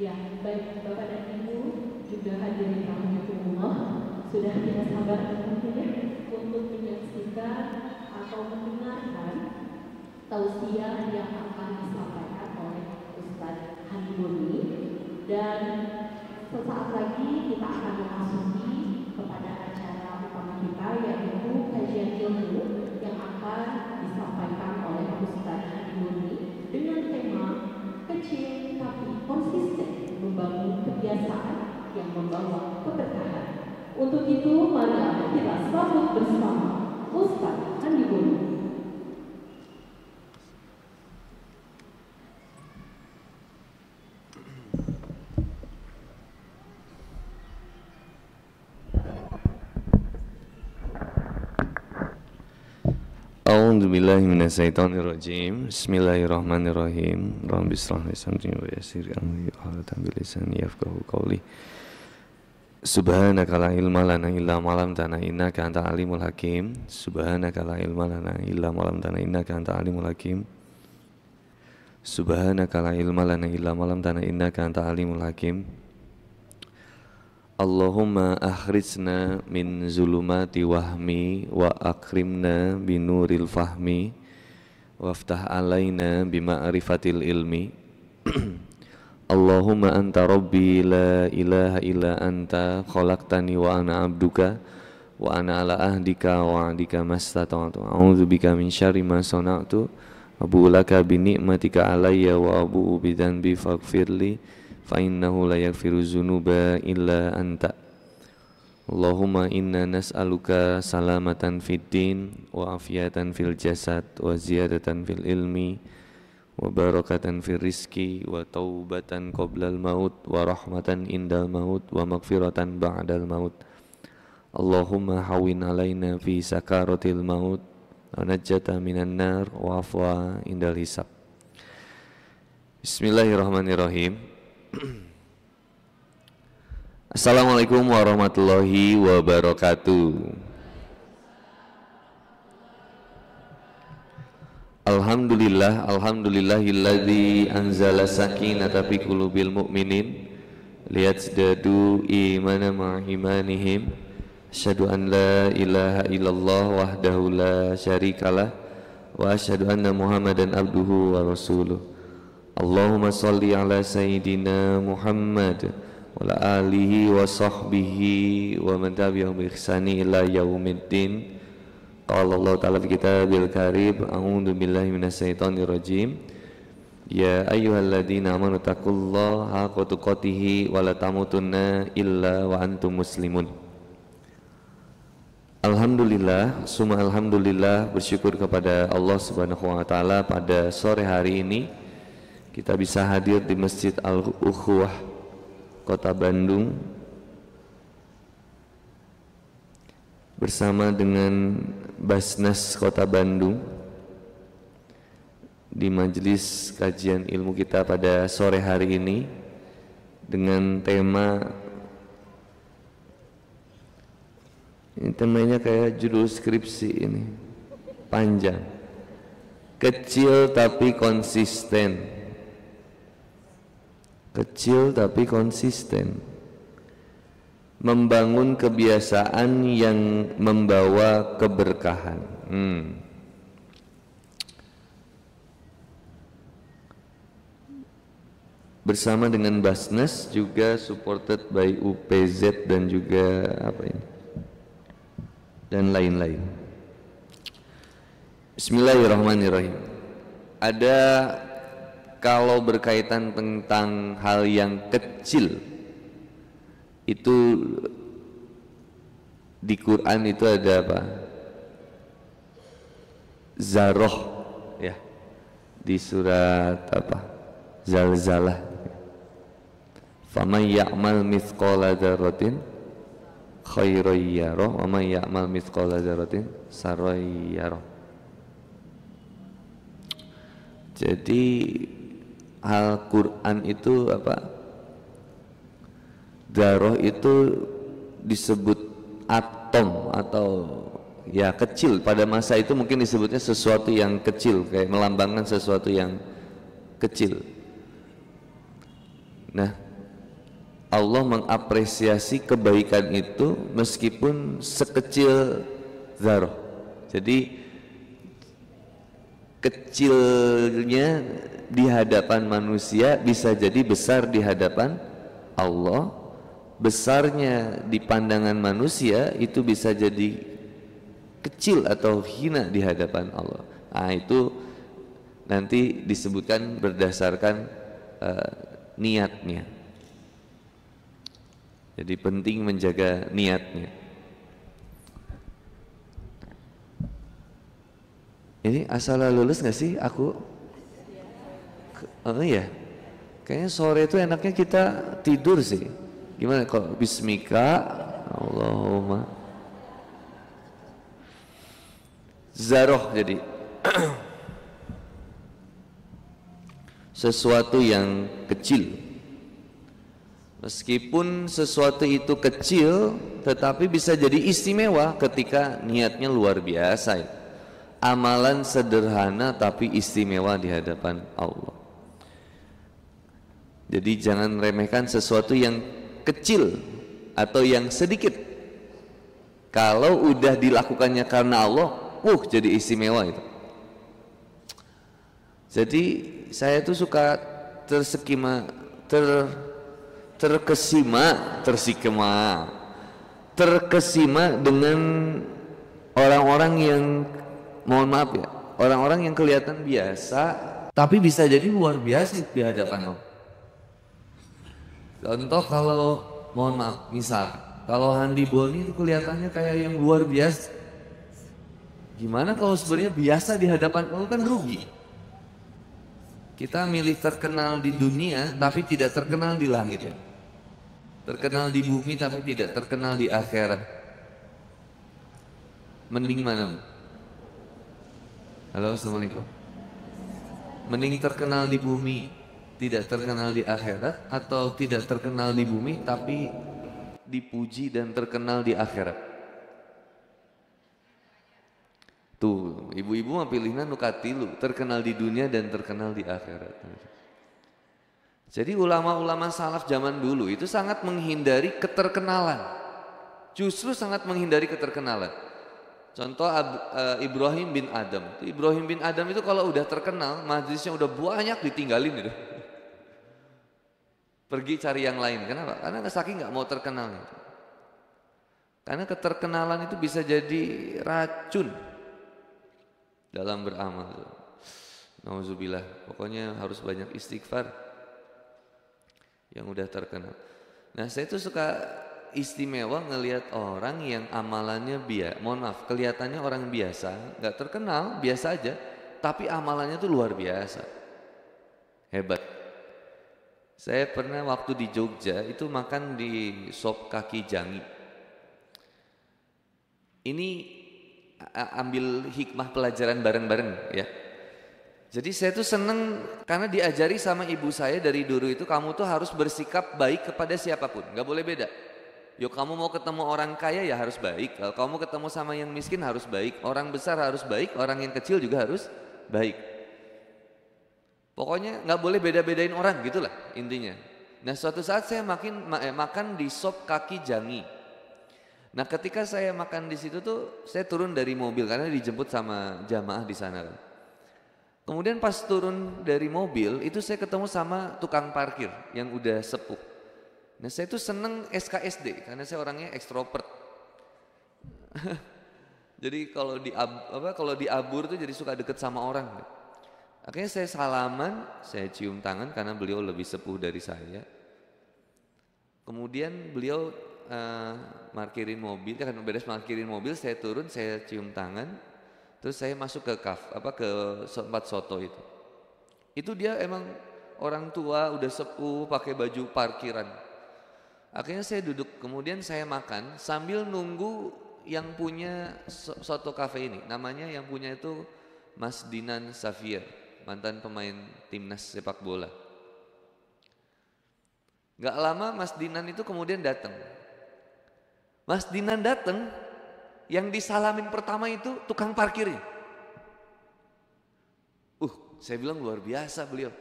Ya, baik Bapak dan Ibu, juga hadirin rahmatullah, sudah tidak sabar mungkin ya untuk menyaksikan atau mendengarkan tausiah yang akan disampaikan oleh Ustadz Handuni. Dan sesaat lagi kita akan memasuki kepada acara utama kita, yaitu kajian ilmu yang akan disampaikan oleh Ustadz Handuni dengan tema kecil tapi konsisten membangun kebiasaan yang membawa keberkahan. Untuk itu, mari kita sambut bersama Ustadz Handuni. A'udzubillahi minasyaitonirrajim. Bismillahirrahmanirrahim. Rabbi shrah li sadri wa yassir li amri wahlul 'uqdatam min lisani yafqahu qawli. Subhanaka la ilma lana illa ma 'allamtana innaka antal alimul hakim. Subhanaka la ilma lana illa ma 'allamtana innaka antal alimul hakim. Subhanaka la ilma lana illa ma 'allamtana innaka antal alimul hakim. Allahumma akhrijna min zulumati wahmi wa akrimna binuril fahmi waftah alaina bima'rifatil ilmi. Allahumma anta rabbi la ilaha illa anta khalaqtani wa ana abduka wa ana ala ahdika wa ahdika mastata'tu a'udzu bika min syarri ma sana'tu abu'u laka bi ni'matika alayya wa abu'u bi dzanbi faghfirli fa innahu la yaghfiru dzunuba illa anta. Allahumma inna nas'aluka salamatan fid din wa afiyatan fil jasad wa ziyadatan fil ilmi wa barakatan fil rizki wa taubatan qoblal maut wa rahmatan indal maut wa maghfiratan ba'dal maut. Allahumma hawin alaina fi sakaratil maut wa najjata minan nar wa afwa indal hisab. Bismillahirrahmanirrahim. Assalamualaikum warahmatullahi wabarakatuh. Alhamdulillahilladzi anzala sakinata fi qulubil mu'minin liyazdadu imanan ma'a imanihim. Asyhadu an la ilaha illallah wahdahu la syarikalah wa asyhadu anna Muhammadan abduhu wa rasuluh. Allahumma salli ala sayyidina Muhammad wa ala alihi wa sahbihi wa man tabi'ahum bi ihsani ila yaumiddin. Qala Allah ta'ala fi kitabil karim, a'udzu billahi minasyaitonir rajim. Ya ayyuhalladzina amanu taqullaha haqqa tuqatih wa la tamutunna illa wa antum muslimun. Alhamdulillah, summa alhamdulillah, bersyukur kepada Allah Subhanahu wa taala pada sore hari ini kita bisa hadir di Masjid Al-Ukhuwah Kota Bandung bersama dengan Basnas Kota Bandung di majelis kajian ilmu kita pada sore hari ini dengan tema, ini temanya kayak judul skripsi, ini panjang, kecil tapi konsisten. Kecil tapi konsisten, membangun kebiasaan yang membawa keberkahan. Bersama dengan Basnas, juga supported by UPZ dan juga apa ini dan lain-lain. Bismillahirrahmanirrahim. Kalau berkaitan tentang hal yang kecil, itu di Quran itu ada apa? Zaroh, ya, di surat apa? Zalzalah. Faman ya'mal mithqala dzarratin khairan yarah wa man ya'mal mithqala dzarratin sarran yarah. Jadi Al-Quran itu apa? Dzarrah itu disebut atom atau ya kecil. Pada masa itu mungkin disebutnya sesuatu yang kecil, kayak melambangkan sesuatu yang kecil. Nah, Allah mengapresiasi kebaikan itu meskipun sekecil zarah. Jadi kecilnya di hadapan manusia bisa jadi besar di hadapan Allah. Besarnya di pandangan manusia itu bisa jadi kecil atau hina di hadapan Allah. Nah, itu nanti disebutkan berdasarkan niatnya. Jadi penting menjaga niatnya. Ini asal lulus nggak sih aku? Oh iya, kayaknya sore itu enaknya kita tidur sih. Gimana kalau bismika, Allahumma zaroh, jadi sesuatu yang kecil. Meskipun sesuatu itu kecil, tetapi bisa jadi istimewa ketika niatnya luar biasa. Amalan sederhana tapi istimewa di hadapan Allah. Jadi jangan remehkan sesuatu yang kecil atau yang sedikit. Kalau udah dilakukannya karena Allah, jadi istimewa itu. Jadi saya tuh suka terkesima dengan orang-orang yang, mohon maaf ya, orang-orang yang kelihatan biasa tapi bisa jadi luar biasa di hadapan Allah. Contoh kalau, mohon maaf, misal kalau Handi Boni itu kelihatannya kayak yang luar biasa. Gimana kalau sebenarnya biasa di hadapan Allah? Kan rugi. Kita milih terkenal di dunia tapi tidak terkenal di langit ya. Terkenal di bumi tapi tidak terkenal di akhirat. Mending mana? Halo, assalamualaikum. Mending terkenal di bumi, tidak terkenal di akhirat, atau tidak terkenal di bumi tapi dipuji dan terkenal di akhirat? Tuh, ibu-ibu mah pilihnya nukatilu, terkenal di dunia dan terkenal di akhirat. Jadi ulama-ulama salaf zaman dulu itu sangat menghindari keterkenalan. Justru sangat menghindari keterkenalan. Contoh Ibrahim bin Adam. Ibrahim bin Adam itu kalau udah terkenal, majlisnya udah banyak ditinggalin gitu. Pergi cari yang lain. Kenapa? Karena saking nggak mau terkenal. Karena keterkenalan itu bisa jadi racun dalam beramal. Nauzubillah. Pokoknya harus banyak istighfar yang udah terkenal. Nah, saya tuh suka istimewa ngelihat orang yang amalannya mohon maaf, kelihatannya orang biasa, nggak terkenal, biasa aja, tapi amalannya tuh luar biasa, hebat. Saya pernah waktu di Jogja itu makan di sop kaki jangi. Ini ambil hikmah pelajaran bareng-bareng ya. Jadi saya tuh seneng karena diajari sama ibu saya dari dulu itu, kamu tuh harus bersikap baik kepada siapapun, nggak boleh beda. Yuk, kamu mau ketemu orang kaya ya harus baik. Kalau kamu ketemu sama yang miskin harus baik. Orang besar harus baik, orang yang kecil juga harus baik. Pokoknya nggak boleh beda-bedain orang, gitulah intinya. Nah, suatu saat saya makan di sop kaki jangi. Nah, ketika saya makan di situ tuh saya turun dari mobil karena dijemput sama jamaah di sana kan. Kemudian pas turun dari mobil itu saya ketemu sama tukang parkir yang udah sepuh. Nah, saya tuh seneng SKSD karena saya orangnya ekstrovert. Jadi kalau di abur tuh jadi suka deket sama orang. Akhirnya saya salaman, saya cium tangan karena beliau lebih sepuh dari saya. Kemudian beliau parkirin mobil, kan beres parkirin mobil, saya turun, saya cium tangan. Terus saya masuk ke ke tempat soto itu. Itu dia emang orang tua, udah sepuh, pakai baju parkiran. Akhirnya saya duduk, kemudian saya makan sambil nunggu yang punya soto cafe ini. Namanya yang punya itu Mas Dinan Safir, mantan pemain timnas sepak bola. Gak lama Mas Dinan itu kemudian datang. Mas Dinan datang, yang disalamin pertama itu tukang parkirnya. Saya bilang luar biasa beliau.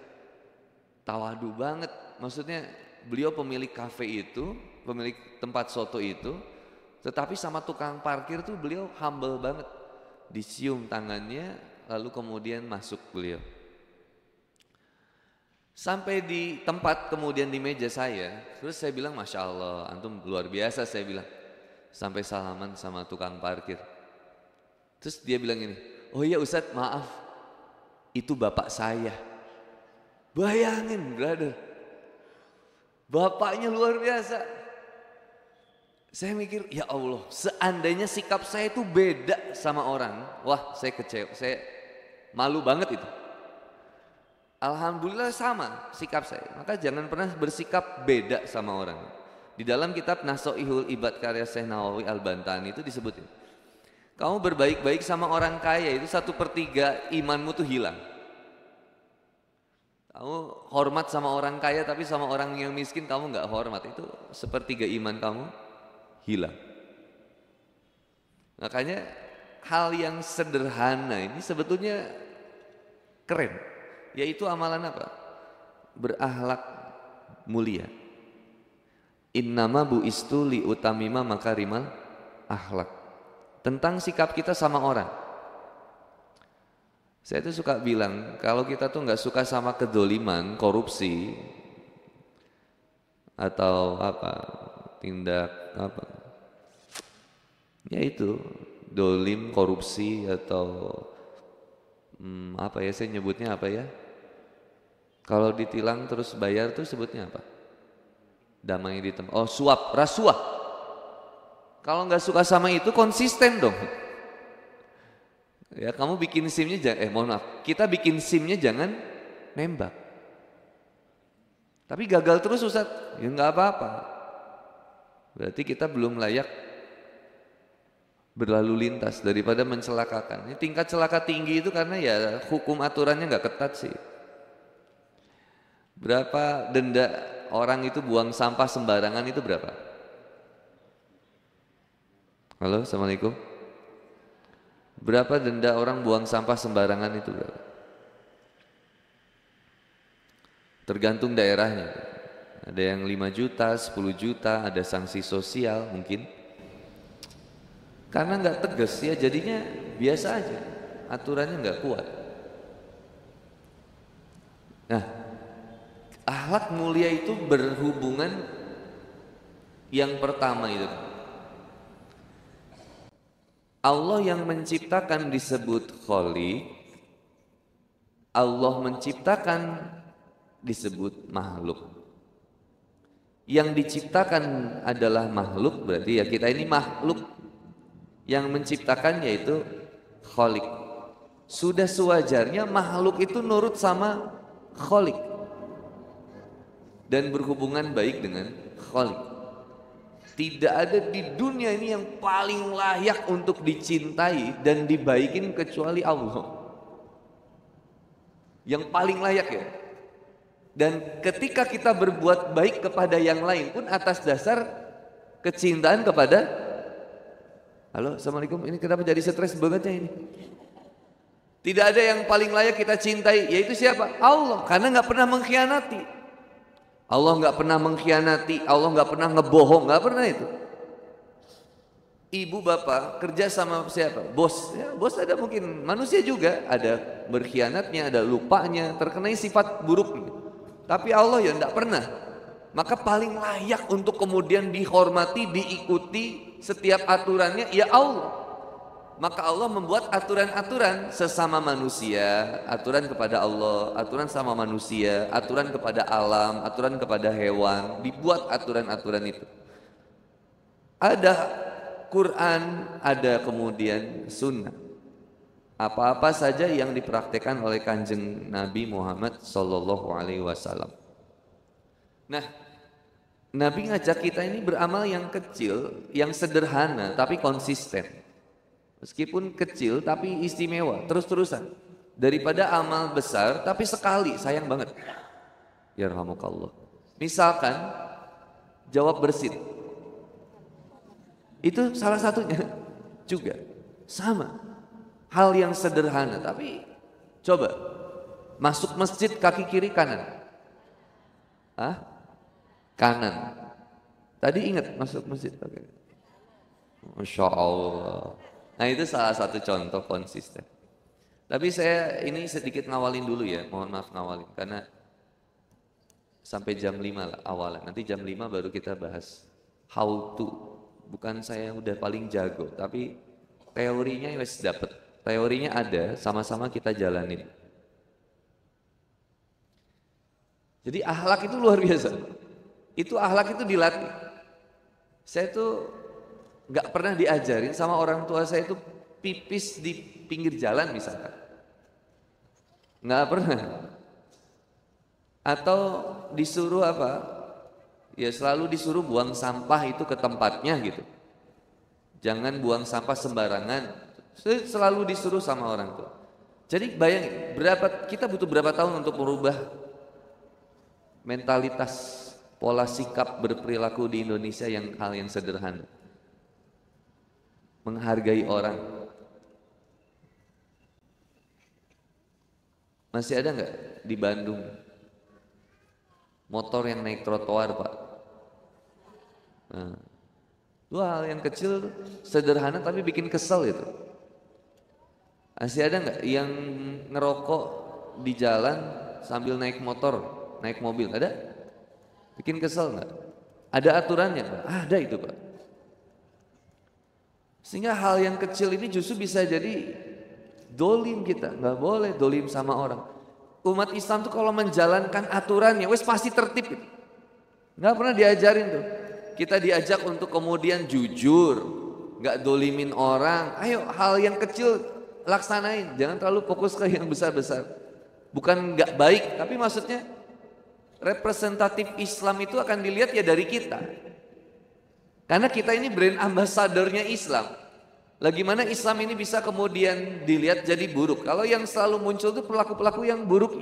Tawadu banget. Maksudnya beliau pemilik kafe itu, pemilik tempat soto itu, tetapi sama tukang parkir tuh beliau humble banget. Dicium tangannya, lalu kemudian masuk beliau. Sampai di tempat, kemudian di meja saya, terus saya bilang, Masya Allah, antum luar biasa, saya bilang. Sampai salaman sama tukang parkir. Terus dia bilang ini, oh iya Ustadz, maaf, itu bapak saya. Bayangin brother, bapaknya luar biasa. Saya mikir, ya Allah, seandainya sikap saya itu beda sama orang, wah saya kecewa, saya malu banget itu. Alhamdulillah sama sikap saya. Maka jangan pernah bersikap beda sama orang. Di dalam kitab Nasoihul Ibad karya Syekh Nawawi Al-Bantani itu disebutin, kamu berbaik-baik sama orang kaya itu 1/3 imanmu tuh hilang. Kamu hormat sama orang kaya tapi sama orang yang miskin kamu nggak hormat, itu 1/3 iman kamu hilang. Makanya hal yang sederhana ini sebetulnya keren, yaitu amalan apa? Berakhlak mulia. Innama bu'istu li utamima makarimal akhlak. Tentang sikap kita sama orang. Saya tuh suka bilang, kalau kita tuh nggak suka sama kedoliman, korupsi, atau apa, tindak apa, ya itu dolim, korupsi, atau apa ya, saya nyebutnya apa ya, kalau ditilang terus bayar tuh sebutnya apa, damai di tempat, oh suap, rasuah. Kalau nggak suka sama itu konsisten dong. Ya kamu bikin SIM-nya mohon maaf, kita bikin SIM-nya jangan nembak. Tapi gagal terus Ustaz, ya nggak apa-apa. Berarti kita belum layak berlalu lintas daripada mencelakakan. Ini tingkat celaka tinggi itu karena ya hukum aturannya nggak ketat sih. Berapa denda orang itu buang sampah sembarangan itu berapa? Halo, Assalamualaikum. Berapa denda orang buang sampah sembarangan itu berapa? Tergantung daerahnya. Ada yang 5 juta, 10 juta, ada sanksi sosial mungkin. Karena nggak tegas ya jadinya biasa aja. Aturannya nggak kuat. Nah, akhlak mulia itu berhubungan yang pertama itu. Allah yang menciptakan disebut Khaliq, Allah menciptakan disebut makhluk. Yang diciptakan adalah makhluk, berarti ya kita ini makhluk. Yang menciptakan yaitu Khaliq. Sudah sewajarnya makhluk itu nurut sama Khaliq dan berhubungan baik dengan Khaliq. Tidak ada di dunia ini yang paling layak untuk dicintai dan dibaikin kecuali Allah. Yang paling layak ya. Dan ketika kita berbuat baik kepada yang lain pun atas dasar kecintaan kepada, halo, Assalamualaikum, ini kenapa jadi stres bangetnya ini? Tidak ada yang paling layak kita cintai, yaitu siapa? Allah, karena nggak pernah mengkhianati. Allah nggak pernah mengkhianati, Allah nggak pernah ngebohong, nggak pernah itu. Ibu bapak kerja sama siapa? Bos, ya, bos ada mungkin manusia juga, ada berkhianatnya, ada lupanya, terkena sifat buruk. Tapi Allah ya nggak pernah. Maka paling layak untuk kemudian dihormati, diikuti setiap aturannya ya Allah. Maka Allah membuat aturan-aturan sesama manusia, aturan kepada Allah, aturan sama manusia, aturan kepada alam, aturan kepada hewan, dibuat aturan-aturan itu. Ada Quran, ada kemudian sunnah. Apa-apa saja yang dipraktekkan oleh Kanjeng Nabi Muhammad Sallallahu Alaihi Wasallam. Nah, Nabi ngajak kita ini beramal yang kecil, yang sederhana, tapi konsisten. Meskipun kecil tapi istimewa, terus-terusan. Daripada amal besar tapi sekali, sayang banget. Yarhamukallah. Misalkan jawab bersin. Itu salah satunya juga. Sama. Hal yang sederhana tapi coba masuk masjid kaki kiri kanan. kanan. Tadi ingat masuk masjid pakai. Masya Allah. Nah itu salah satu contoh konsisten. Tapi saya ini sedikit ngawalin dulu ya, mohon maaf ngawalin. Karena sampai jam 5 lah awalan, nanti jam 5 baru kita bahas how to. Bukan saya yang udah paling jago, tapi teorinya wes dapet. Teorinya ada, sama-sama kita jalanin. Jadi akhlak itu luar biasa. Itu akhlak itu dilatih. Saya tuh gak pernah diajarin sama orang tua saya itu pipis di pinggir jalan misalkan. Nggak pernah. Atau disuruh apa? Ya selalu disuruh buang sampah itu ke tempatnya gitu. Jangan buang sampah sembarangan. Selalu disuruh sama orang tua. Jadi bayangin, kita butuh berapa tahun untuk merubah mentalitas, pola sikap berperilaku di Indonesia yang hal yang sederhana. Menghargai orang. Masih ada nggak di Bandung motor yang naik trotoar, Pak? Nah, itu hal yang kecil, sederhana tapi bikin kesel itu. Masih ada nggak yang ngerokok di jalan sambil naik motor, naik mobil? Ada? Bikin kesel nggak? Ada aturannya, Pak? Ada itu, Pak. Sehingga hal yang kecil ini justru bisa jadi dolim kita, nggak boleh dolim sama orang. Umat Islam tuh kalau menjalankan aturannya, wes pasti tertib. Nggak pernah diajarin tuh. Kita diajak untuk kemudian jujur, nggak dolimin orang. Ayo hal yang kecil laksanain, jangan terlalu fokus ke yang besar-besar. Bukan nggak baik, tapi maksudnya representatif Islam itu akan dilihat ya dari kita. Karena kita ini brand ambasadornya Islam. Lah gimana Islam ini bisa kemudian dilihat jadi buruk? Kalau yang selalu muncul itu pelaku-pelaku yang buruk.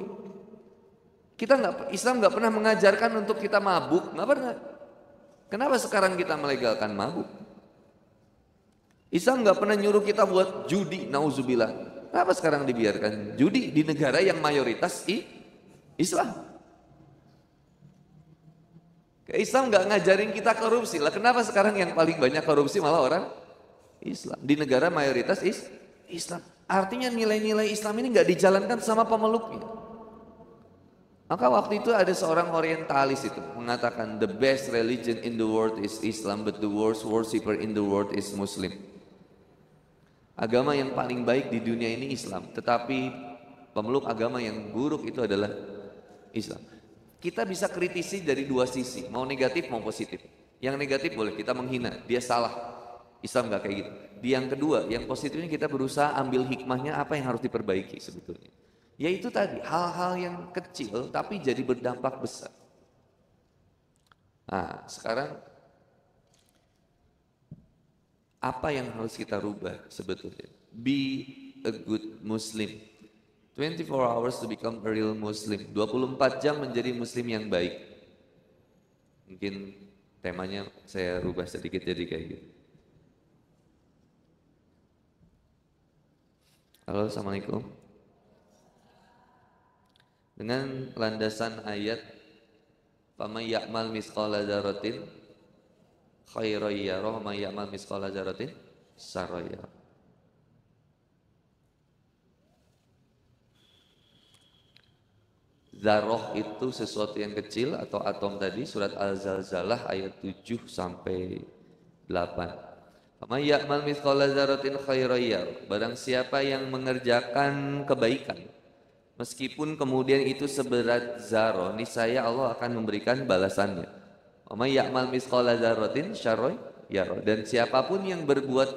Islam nggak pernah mengajarkan untuk kita mabuk, nggak pernah. Kenapa sekarang kita melegalkan mabuk? Islam nggak pernah nyuruh kita buat judi, nauzubillah. Kenapa sekarang dibiarkan judi di negara yang mayoritas Islam? Islam nggak ngajarin kita korupsi. Lah kenapa sekarang yang paling banyak korupsi malah orang Islam di negara mayoritas Islam? Artinya nilai-nilai Islam ini nggak dijalankan sama pemeluknya. Maka waktu itu ada seorang orientalis itu mengatakan the best religion in the world is Islam, but the worst worshipper in the world is Muslim. Agama yang paling baik di dunia ini Islam, tetapi pemeluk agama yang buruk itu adalah Islam. Kita bisa kritisi dari dua sisi, mau negatif mau positif. Yang negatif boleh kita menghina, dia salah. Islam nggak kayak gitu. Di yang kedua, yang positifnya kita berusaha ambil hikmahnya apa yang harus diperbaiki sebetulnya. Yaitu tadi hal-hal yang kecil tapi jadi berdampak besar. Nah, sekarang apa yang harus kita rubah sebetulnya? Be a good Muslim. 24 hours to become a real Muslim. 24 jam menjadi Muslim yang baik. Mungkin temanya saya rubah sedikit jadi kayak gitu. Halo, assalamualaikum. Dengan landasan ayat "Faman ya'mal misqala dzarratin khairan yarah, wa may ya'mal misqala dzarratin syarran yarah." Zarroh itu sesuatu yang kecil atau atom tadi, surat Al-Zalzalah ayat 7 sampai 8. Faman ya'mal mithqala dzarratin khairan yarah. Barang siapa yang mengerjakan kebaikan meskipun kemudian itu seberat zarah, niscaya Allah akan memberikan balasannya. Wa may ya'mal mithqala dzarratin syarran yarah. Dan siapapun yang berbuat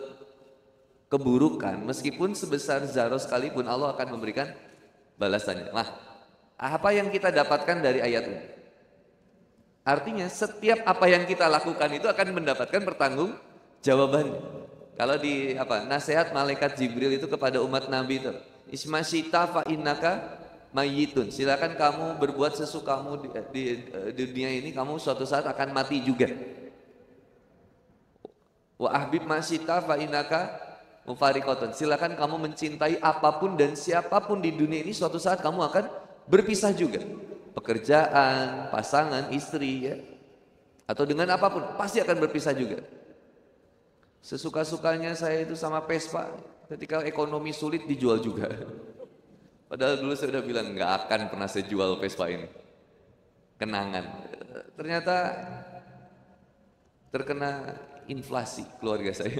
keburukan meskipun sebesar zarah sekalipun Allah akan memberikan balasannya. Nah, apa yang kita dapatkan dari ayat ini? Artinya setiap apa yang kita lakukan itu akan mendapatkan pertanggungjawabannya. Kalau di nasihat malaikat Jibril itu kepada umat Nabi itu, ismasyita fa innaka mayyitun. Silakan kamu berbuat sesukamu di dunia ini, kamu suatu saat akan mati juga. Wa ahbib masyita fa innaka mufariqatun. Silakan kamu mencintai apapun dan siapapun di dunia ini, suatu saat kamu akan berpisah juga. Pekerjaan, pasangan, istri ya. atau dengan apapun pasti akan berpisah juga. Sesuka-sukanya saya itu sama Vespa, ketika ekonomi sulit dijual juga. Padahal dulu saya udah bilang nggak akan pernah saya jual Vespa ini. Kenangan. Ternyata terkena inflasi keluarga saya.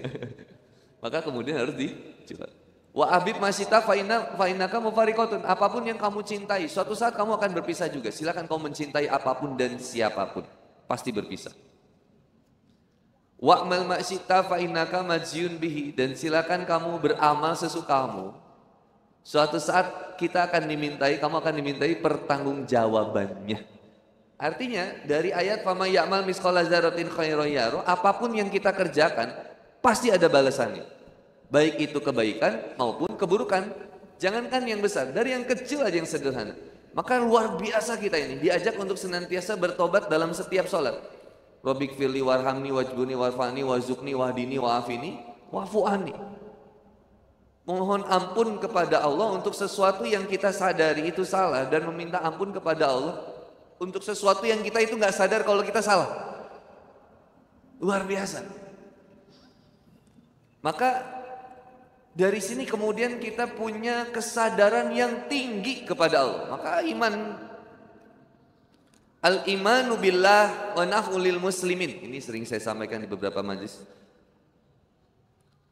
Maka kemudian harus dijual. Wa abib masita fa'inaka mufarikotun. Apapun yang kamu cintai, suatu saat kamu akan berpisah juga. Silakan kamu mencintai apapun dan siapapun, pasti berpisah. Wa'mal ma'syita fa'innaka majyun bihi. Dan silakan kamu beramal sesukamu. Suatu saat kita akan dimintai, kamu akan dimintai pertanggungjawabannya. Artinya dari ayat fama ya'mal misqala dzarratin khairan yara, apapun yang kita kerjakan pasti ada balasannya. Baik itu kebaikan maupun keburukan. Jangankan yang besar, dari yang kecil aja yang sederhana. Maka luar biasa kita ini diajak untuk senantiasa bertobat dalam setiap sholat. Rabbik firli warhamni wajbuni warfani wazukni wahdini wa'afini wa'fu'ani. Mohon ampun kepada Allah untuk sesuatu yang kita sadari itu salah, dan meminta ampun kepada Allah untuk sesuatu yang kita itu nggak sadar kalau kita salah. Luar biasa. Maka dari sini kemudian kita punya kesadaran yang tinggi kepada Allah. Maka al-imanu billah wa naf'ulil muslimin. Ini sering saya sampaikan di beberapa majlis.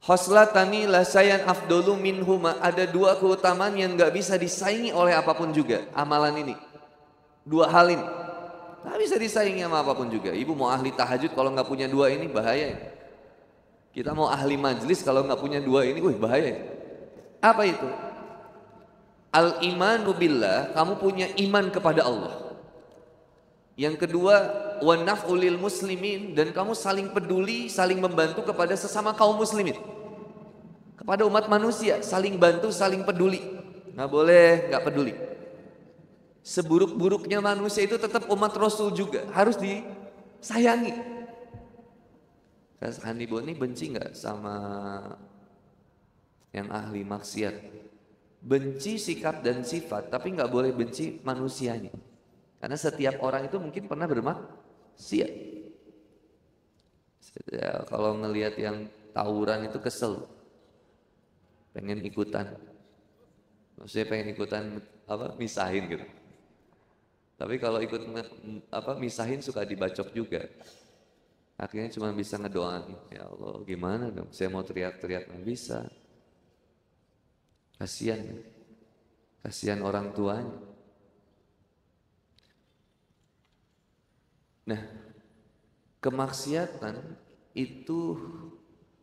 Khoslatani la sayan afdolu minhuma. Ada dua keutamaan yang gak bisa disaingi oleh apapun juga. Amalan ini, dua hal ini gak bisa disaingi sama apapun juga. Ibu mau ahli tahajud kalau gak punya dua ini bahaya. Kita mau ahli majlis kalau gak punya dua ini, bahaya. Apa itu? Al-imanu billah, kamu punya iman kepada Allah. Yang kedua, wa naf'ulil muslimin, dan kamu saling peduli, saling membantu kepada sesama kaum muslimin. Kepada umat manusia, saling bantu, saling peduli. Nggak boleh nggak peduli. Seburuk-buruknya manusia itu tetap umat Rasul juga, harus disayangi. Mas Andi Boni benci nggak sama yang ahli maksiat? Benci sikap dan sifat, tapi nggak boleh benci manusianya. Karena setiap orang itu mungkin pernah bermaksiat. Ya, kalau ngelihat yang tawuran itu kesel, pengen ikutan. Maksudnya pengen ikutan misahin gitu. Tapi kalau ikut misahin suka dibacok juga. Akhirnya cuma bisa ngedoain, ya Allah gimana dong? Saya mau teriak-teriak nggak bisa. Kasihan orang tuanya. Nah, kemaksiatan itu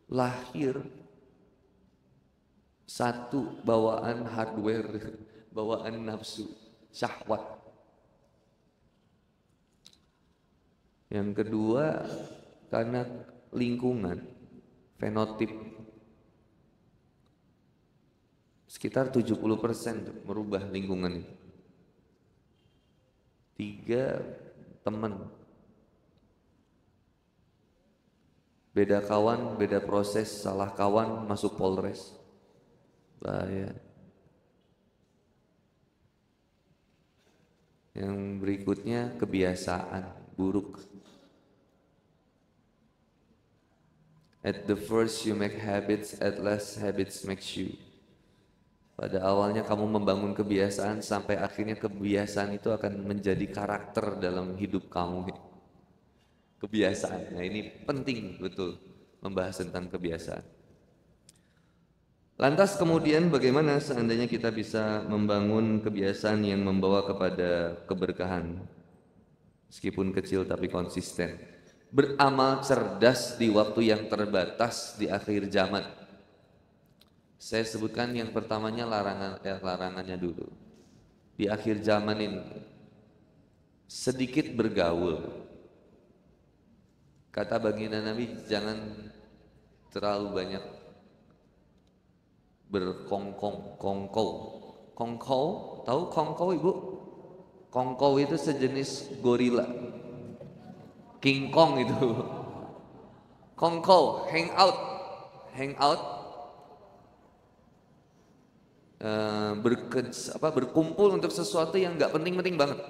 lahir satu, bawaan hardware, bawaan nafsu, syahwat. Yang kedua, karena lingkungan, fenotip. Sekitar 70% merubah lingkungan itu. 3, teman. Beda kawan, beda proses, salah kawan masuk Polres. Bahaya. Yang berikutnya kebiasaan buruk. At the first you make habits, at last habits makes you. Pada awalnya kamu membangun kebiasaan, sampai akhirnya kebiasaan itu akan menjadi karakter dalam hidup kamu. Kebiasaan. Nah ini penting betul membahas tentang kebiasaan. Lantas kemudian bagaimana seandainya kita bisa membangun kebiasaan yang membawa kepada keberkahan, meskipun kecil tapi konsisten. Beramal cerdas di waktu yang terbatas di akhir zaman. Saya sebutkan yang pertamanya larangannya dulu. Di akhir zaman ini sedikit bergaul. Kata baginda Nabi, jangan terlalu banyak berkongkong. Kongkow, tahu kongkow ibu? Kongkow itu sejenis gorila. King Kong itu. Kongkow, hangout. Berkumpul untuk sesuatu yang nggak penting-penting banget.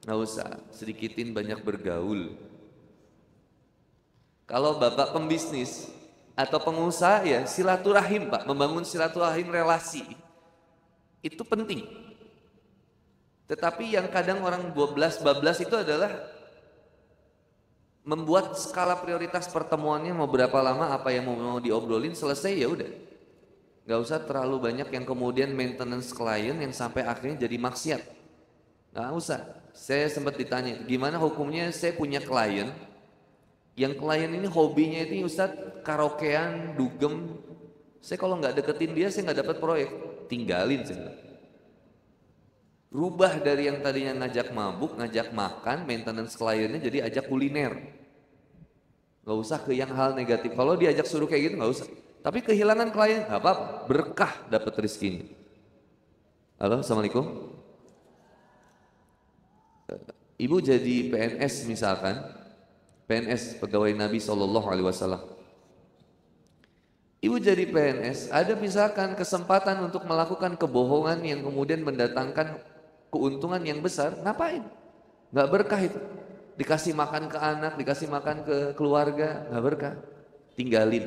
Nggak usah, sedikitin banyak bergaul. Kalau Bapak pembisnis atau pengusaha ya silaturahim Pak, membangun silaturahim relasi itu penting. Tetapi yang kadang orang 12 bablas itu adalah membuat skala prioritas pertemuannya mau berapa lama, apa yang mau diobrolin, selesai ya udah. Gak usah terlalu banyak yang kemudian maintenance klien yang sampai akhirnya jadi maksiat. Gak usah. Saya sempat ditanya, gimana hukumnya saya punya klien, yang klien ini hobinya itu Ustadz karaokean, dugem. Saya kalau nggak deketin dia, saya nggak dapat proyek. Tinggalin saya. Rubah dari yang tadinya ngajak mabuk, ngajak makan, maintenance kliennya jadi ajak kuliner. Nggak usah ke yang hal negatif. Kalau diajak suruh kayak gitu nggak usah. Tapi kehilangan klien nggak apa-apa, berkah dapat rezekinya. Halo, assalamualaikum. Ibu jadi PNS misalkan, PNS pegawai Nabi SAW. Ibu jadi PNS, ada misalkan kesempatan untuk melakukan kebohongan yang kemudian mendatangkan keuntungan yang besar, ngapain? Nggak berkah itu. Dikasih makan ke anak, dikasih makan ke keluarga, nggak berkah. Tinggalin,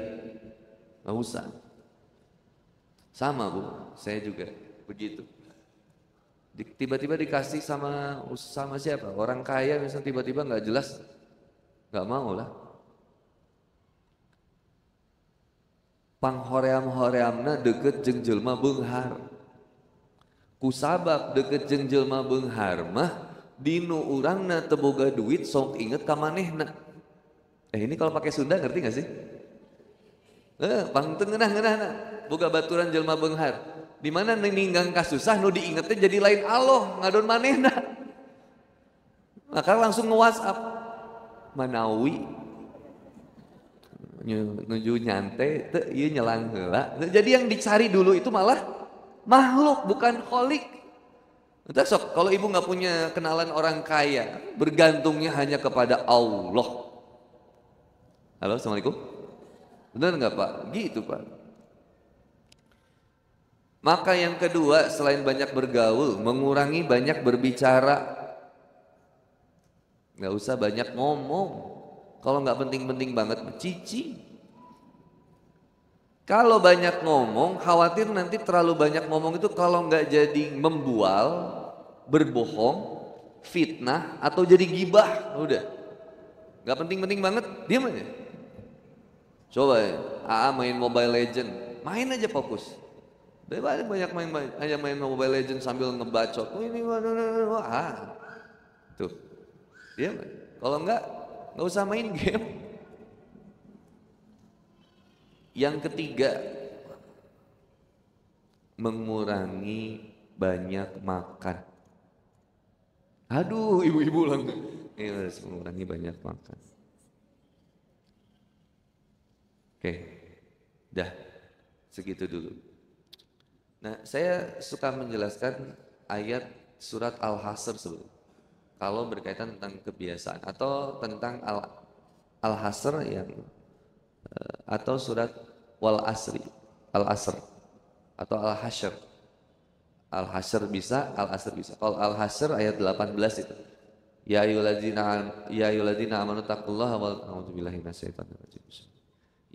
nggak usah. Sama Bu, saya juga begitu. Tiba-tiba dikasih sama siapa? Orang kaya misalnya tiba-tiba nggak jelas, nggak mau lah. Panghoream-horeamna deket jeung jelma beunghar. Kusabab deket jeung jelma beunghar mah dinu urangna teu boga duit sok inget ka manehna. Ini kalau pakai Sunda ngerti gak sih? Pangteu ngeunah-ngeunahna boga baturan jelma beunghar. Di mana ninggang kasusah nu diingetnya jadi lain Allah ngadon manehna. Maka langsung nge-WhatsApp Manawi nuju nyantai teu ieu nyelang heula. Jadi yang dicari dulu itu malah makhluk bukan kholik. Entah sok kalau ibu nggak punya kenalan orang kaya, bergantungnya hanya kepada Allah. Halo, assalamualaikum. Benar nggak Pak? Gitu Pak. Maka yang kedua selain banyak bergaul, mengurangi banyak berbicara. Nggak usah banyak ngomong. Kalau nggak penting-penting banget, cici. Kalau banyak ngomong, khawatir nanti terlalu banyak ngomong itu kalau nggak jadi membual, berbohong, fitnah, atau jadi gibah, udah. Nggak penting-penting banget, diam aja. Coba ya, main Mobile Legend, main aja fokus. Banyak main Mobile Legend sambil ngebacot. Ini tuh, diam. Kalau nggak usah main game. Yang ketiga, mengurangi banyak makan. Aduh, ibu-ibu langsung. Ini harus mengurangi banyak makan. Oke, dah segitu dulu. Nah, saya suka menjelaskan ayat surat Al-Hasr sebelum. Kalau berkaitan tentang kebiasaan atau tentang Al-Hasr yang atau surat Wal Asri, Al-Asr atau Al-Hasyr. Al-Hasyr bisa, Al-Asr bisa. Kalau Al-Hasyr ayat 18 itu. Ya ayyuhalladzina amanu taqullaha wal a'udzubillahi minasyaitonir rajim.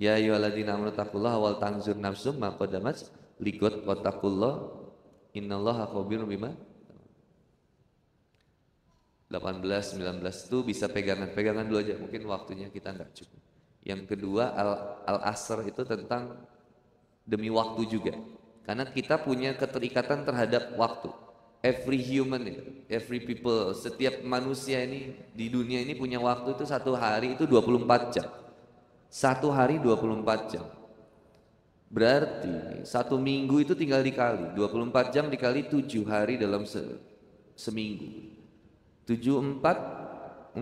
Ya ayyuhalladzina amanu taqullaha wal tanzur nafsum ma qaddamat liqad wattaqullaha innallaha khabirum bima 18, 19 itu bisa pegangan dulu aja, mungkin waktunya kita enggak cukup. Yang kedua Al-Asr itu tentang demi waktu juga. Karena kita punya keterikatan terhadap waktu. Every human, every people, setiap manusia ini di dunia ini punya waktu itu satu hari itu 24 jam. Satu hari 24 jam. Berarti satu minggu itu tinggal dikali 24 jam dikali 7 hari dalam seminggu 74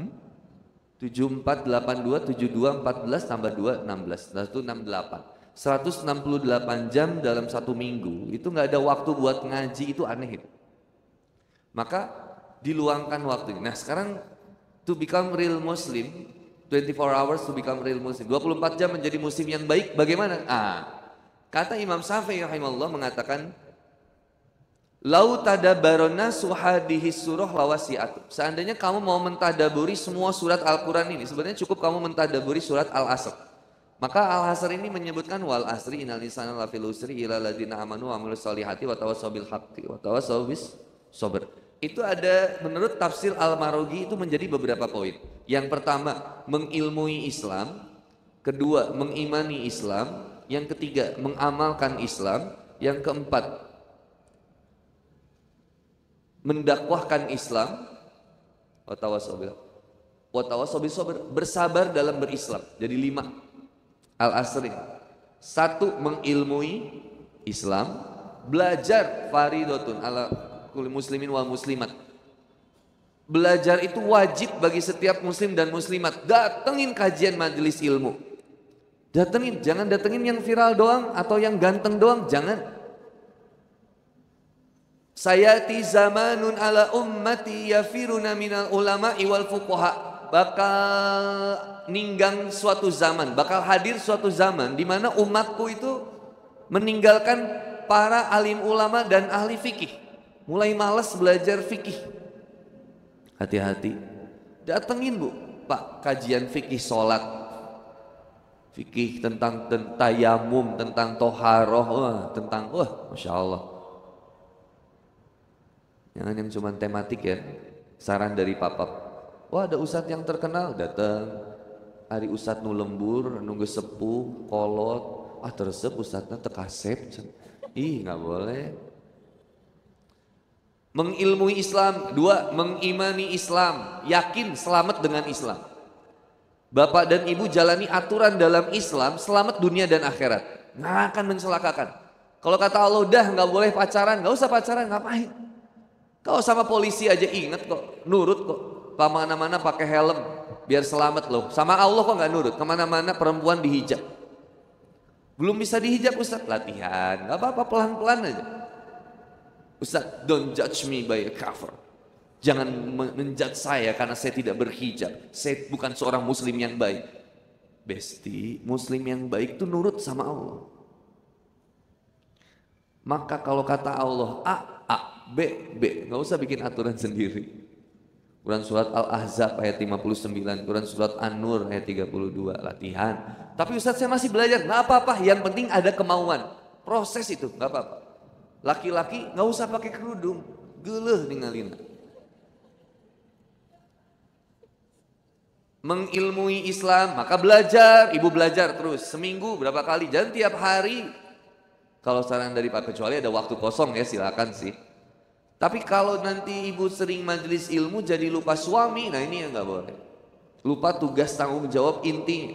82 72 14 tambah 2 16 itu 68 168 jam dalam satu minggu itu nggak ada waktu buat ngaji, itu aneh itu. Maka diluangkan waktu. Nah sekarang to become real Muslim 24 hours to become real Muslim 24 jam menjadi muslim yang baik bagaimana? Kata Imam Syafi'i rahimahullah mengatakan Lau tadabbarona suhadihi surah lawasi'atu. Seandainya kamu mau mentadaburi semua surat Al-Quran ini, sebenarnya cukup kamu mentadaburi surat Al-Asr. Maka Al-Asr ini menyebutkan wal asri innal insana lafil usri illa ladzina amanu wa amilus solihati wa tawassaw bil haqqi wa tawassaw bis sabr. Itu ada menurut tafsir Al-Marogi itu menjadi beberapa poin. Yang pertama, mengilmui Islam. Kedua, mengimani Islam. Yang ketiga, mengamalkan Islam. Yang keempat, mendakwahkan Islam. Wa tawassaw bis sabr, bersabar dalam berislam. Jadi 5 Al-Asr. 1, mengilmui Islam, belajar faridatun ala kulli muslimin wal muslimat. Belajar itu wajib bagi setiap muslim dan muslimat. Datengin kajian majelis ilmu. Datengin, jangan datengin yang viral doang atau yang ganteng doang, jangan. Sayati zamanun ala ummati yafiruna minal ulama'i wal fuqaha. Bakal ninggang suatu zaman, bakal hadir suatu zaman di mana umatku itu meninggalkan para alim ulama dan ahli fikih. Mulai malas belajar fikih. Hati-hati. Datengin Bu, Pak, kajian fikih sholat. Fikih tentang tayamum, tentang toharoh, Masya Allah. Jangan yang cuma tematik ya. Saran dari Papa. Wah, ada ustadz yang terkenal, datang. Hari ustadz nu lembur, nunggu sepuh, kolot. Teresep ustadznya tekasep. Ih, nggak boleh. Mengilmui Islam. 2, mengimani Islam. Yakin selamat dengan Islam. Bapak dan ibu jalani aturan dalam Islam, selamat dunia dan akhirat. Nggak akan mencelakakan. Kalau kata Allah, udah nggak boleh pacaran, nggak usah pacaran, ngapain? Kau sama polisi aja inget kok, nurut kok. Kemana-mana pakai helm, biar selamat loh. Sama Allah kok nggak nurut, kemana-mana perempuan dihijab. Belum bisa dihijab Ustaz, latihan, nggak apa-apa, pelan-pelan aja. Ustaz, don't judge me by a cover. Jangan menjudge saya karena saya tidak berhijab. Saya bukan seorang muslim yang baik. Besti, muslim yang baik itu nurut sama Allah. Maka kalau kata Allah A, B, nggak usah bikin aturan sendiri. Quran surat Al-Ahzab ayat 59, Quran surat An-Nur ayat 32, latihan. Tapi Ustaz saya masih belajar, nggak apa-apa, yang penting ada kemauan. Proses itu, nggak apa-apa. Laki-laki nggak usah pakai kerudung, geleh ninggalin. Mengilmui Islam, maka belajar, ibu belajar terus. Seminggu berapa kali, jangan tiap hari. Kalau saran dari Pak, kecuali ada waktu kosong ya silakan sih. Tapi kalau nanti ibu sering majelis ilmu jadi lupa suami, nah ini yang nggak boleh. Lupa tugas tanggung jawab intinya.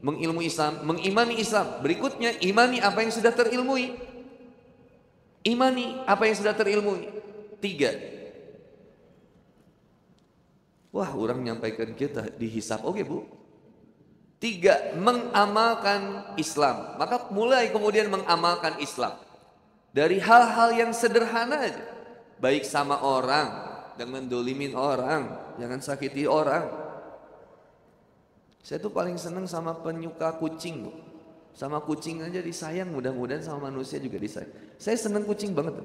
Mengilmui Islam, mengimani Islam. Berikutnya, imani apa yang sudah terilmui. Imani apa yang sudah terilmui. 3. Wah, orang nyampaikan kita dihisap. Oke Bu. 3, mengamalkan Islam. Maka mulai kemudian mengamalkan Islam. Dari hal-hal yang sederhana aja. Baik sama orang, jangan dolimin orang, jangan sakiti orang. Saya tuh paling seneng sama penyuka kucing Bu. Sama kucing aja disayang, mudah-mudahan sama manusia juga disayang. Saya seneng kucing banget.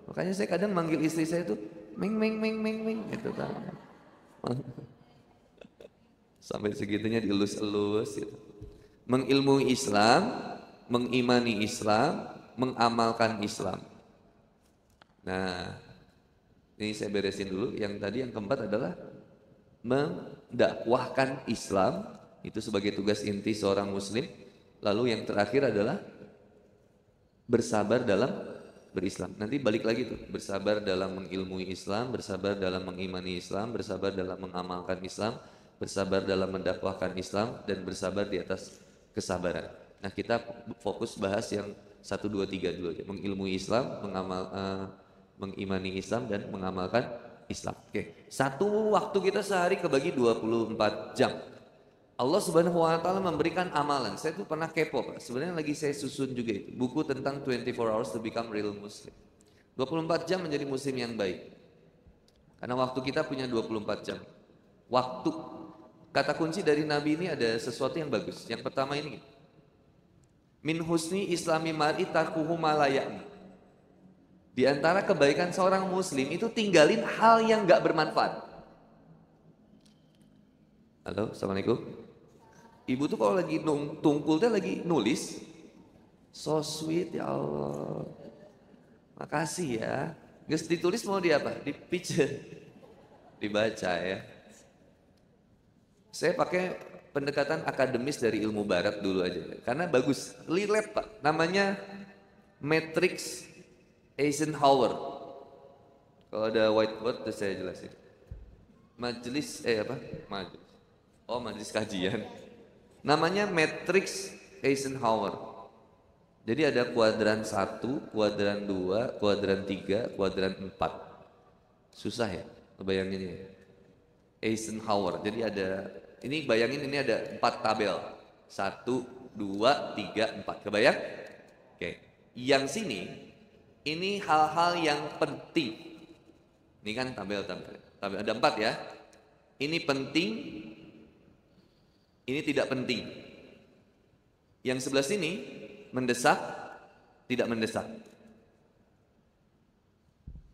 Makanya saya kadang manggil istri saya tuh meng gitu kan. Sampai segitunya dielus-elus gitu. Mengilmui Islam, mengimani Islam, mengamalkan Islam. Nah, ini saya beresin dulu. Yang tadi yang keempat adalah mendakwahkan Islam. Itu sebagai tugas inti seorang muslim. Lalu yang terakhir adalah bersabar dalam berislam. Nanti balik lagi tuh, bersabar dalam mengilmui Islam, bersabar dalam mengimani Islam, bersabar dalam mengamalkan Islam, bersabar dalam mendakwahkan Islam, dan bersabar di atas kesabaran. Nah, kita fokus bahas yang 1, 2, 3 dulu aja. Mengilmui Islam, mengimani Islam, dan mengamalkan Islam. Oke. Satu waktu kita sehari kebagi 24 jam. Allah Subhanahu wa taala memberikan amalan. Saya tuh pernah kepo, Pak. Sebenarnya lagi saya susun juga itu, buku tentang 24 hours to become real Muslim. 24 jam menjadi muslim yang baik. Karena waktu kita punya 24 jam. Waktu. Kata kunci dari Nabi ini ada sesuatu yang bagus. Yang pertama ini. Min husni islami mar'i tarkuhu ma la ya'ni. Di antara kebaikan seorang muslim itu tinggalin hal yang gak bermanfaat. Halo, assalamualaikum. Ibu tuh kalau lagi tungkul tuh lagi nulis, so sweet ya Allah. Makasih ya. Nggak ditulis mau di apa? Di picture, dibaca ya. Saya pakai pendekatan akademis dari ilmu barat dulu aja, karena bagus, relate Pak. Namanya Matrix Eisenhower. Kalau ada whiteboard tuh saya jelasin. Majelis majelis kajian. Namanya Matrix Eisenhower. Jadi ada kuadran 1, kuadran 2, kuadran 3, kuadran 4. Susah ya, bayangin ya. Eisenhower. Jadi ada, ini bayangin ini ada 4 tabel. 1, 2, 3, 4. Kebayang? Oke. Yang sini, ini hal-hal yang penting. Ini kan tabel ada 4 ya. Ini penting, ini tidak penting. Yang sebelah sini mendesak, tidak mendesak.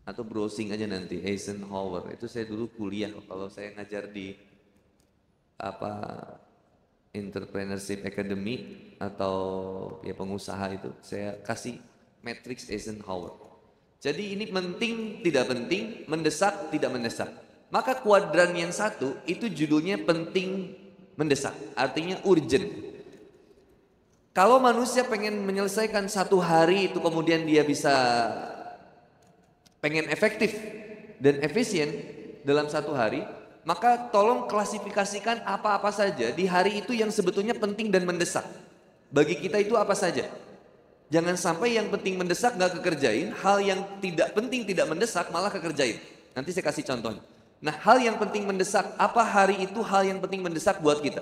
Atau browsing aja nanti Eisenhower. Itu saya dulu kuliah kalau saya ngajar di Entrepreneurship Academy atau ya pengusaha itu, saya kasih Matrix Eisenhower. Jadi ini penting, tidak penting, mendesak, tidak mendesak. Maka kuadran yang 1 itu judulnya penting, mendesak, artinya urgent. Kalau manusia pengen menyelesaikan 1 hari itu kemudian dia bisa pengen efektif dan efisien dalam 1 hari, maka tolong klasifikasikan apa-apa saja di hari itu yang sebetulnya penting dan mendesak. Bagi kita itu apa saja. Jangan sampai yang penting mendesak gak kekerjain, hal yang tidak penting tidak mendesak malah kekerjain. Nanti saya kasih contohnya. Nah, hal yang penting mendesak, apa hari itu hal yang penting mendesak buat kita?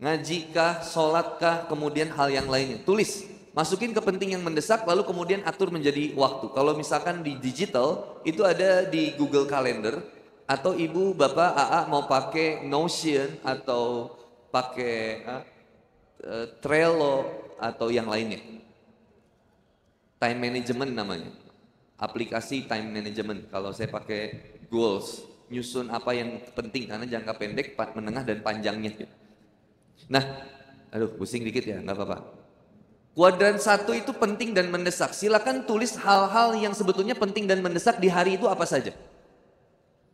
Ngaji kah, sholat kah, kemudian hal yang lainnya. Tulis, masukin ke penting yang mendesak, lalu kemudian atur menjadi waktu. Kalau misalkan di digital, itu ada di Google Calendar, atau ibu, bapak, AA mau pakai Notion, atau pakai Trello, atau yang lainnya. Time management namanya. Aplikasi time management. Kalau saya pakai goals, nyusun apa yang penting, karena jangka pendek, menengah, dan panjangnya. Nah, aduh pusing dikit ya, nggak apa-apa. Kuadran 1 itu penting dan mendesak. Silakan tulis hal-hal yang sebetulnya penting dan mendesak di hari itu apa saja.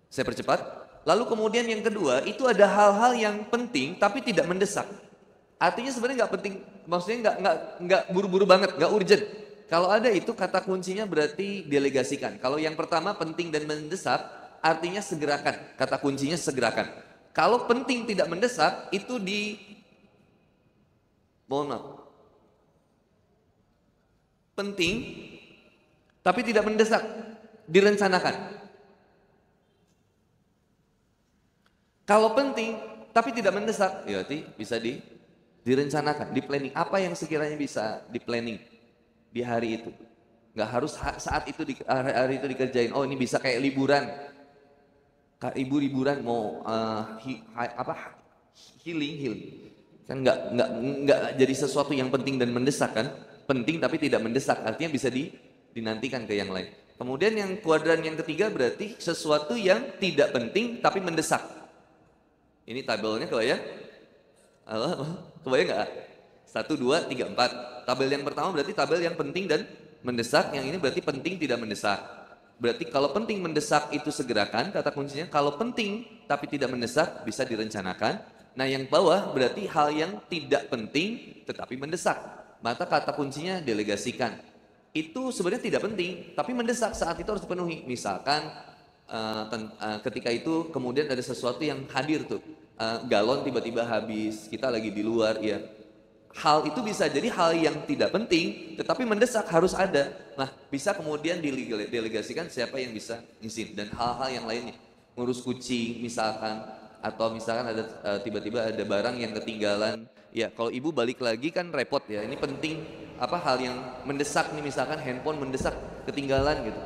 Saya percepat. Lalu kemudian yang kedua, itu ada hal-hal yang penting tapi tidak mendesak. Artinya sebenarnya nggak penting, maksudnya nggak buru-buru banget, nggak urgent. Kalau ada itu kata kuncinya berarti delegasikan. Kalau yang pertama penting dan mendesak, artinya segerakan. Kata kuncinya segerakan. Kalau penting tidak mendesak, itu penting tapi tidak mendesak, direncanakan. Kalau penting tapi tidak mendesak, ya berarti bisa direncanakan, di planning. Apa yang sekiranya bisa di planning di hari itu. Nggak harus saat itu hari itu dikerjain. Oh, ini bisa kayak liburan. Ibu liburan mau healing. Kan nggak jadi sesuatu yang penting dan mendesak kan? Penting tapi tidak mendesak, artinya bisa dinantikan ke yang lain. Kemudian yang kuadran yang ketiga berarti sesuatu yang tidak penting tapi mendesak. Ini tabelnya kebayang? Kebayang nggak? 1, 2, 3, 4. Tabel yang pertama berarti tabel yang penting dan mendesak. Yang ini berarti penting tidak mendesak. Berarti kalau penting mendesak itu segerakan, kata kuncinya. Kalau penting tapi tidak mendesak bisa direncanakan. Nah yang bawah berarti hal yang tidak penting tetapi mendesak. Maka kata kuncinya delegasikan. Itu sebenarnya tidak penting tapi mendesak, saat itu harus dipenuhi. Misalkan ketika itu kemudian ada sesuatu yang hadir tuh. Galon tiba-tiba habis, kita lagi di luar ya. Hal itu bisa jadi hal yang tidak penting tetapi mendesak, harus ada. Nah bisa kemudian didelegasikan siapa yang bisa ngisi. Dan hal-hal yang lainnya, ngurus kucing misalkan, atau misalkan ada tiba-tiba ada barang yang ketinggalan. Ya kalau ibu balik lagi kan repot ya. Ini penting, hal yang mendesak nih, misalkan handphone mendesak ketinggalan gitu.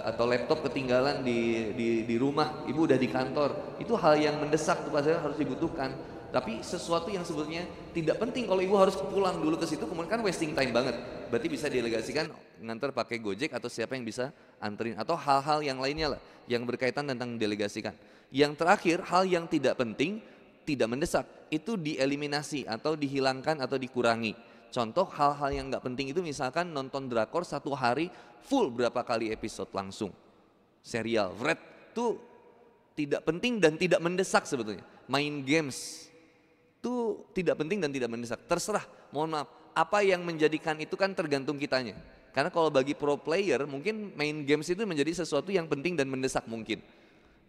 Atau laptop ketinggalan di rumah, ibu udah di kantor. Itu hal yang mendesak tuh, padahal harus dibutuhkan. Tapi sesuatu yang sebetulnya tidak penting, kalau ibu harus pulang dulu ke situ, kemudian kan wasting time banget. Berarti bisa delegasikan, nganter pakai Gojek atau siapa yang bisa anterin atau hal-hal yang lainnya lah yang berkaitan tentang delegasikan. Yang terakhir, hal yang tidak penting, tidak mendesak itu dieliminasi atau dihilangkan atau dikurangi. Contoh hal-hal yang nggak penting itu misalkan nonton drakor satu hari full berapa kali episode langsung, serial, Red itu tidak penting dan tidak mendesak sebetulnya. Main games itu tidak penting dan tidak mendesak. Terserah, mohon maaf. Apa yang menjadikan itu kan tergantung kitanya. Karena kalau bagi pro player mungkin main games itu menjadi sesuatu yang penting dan mendesak mungkin.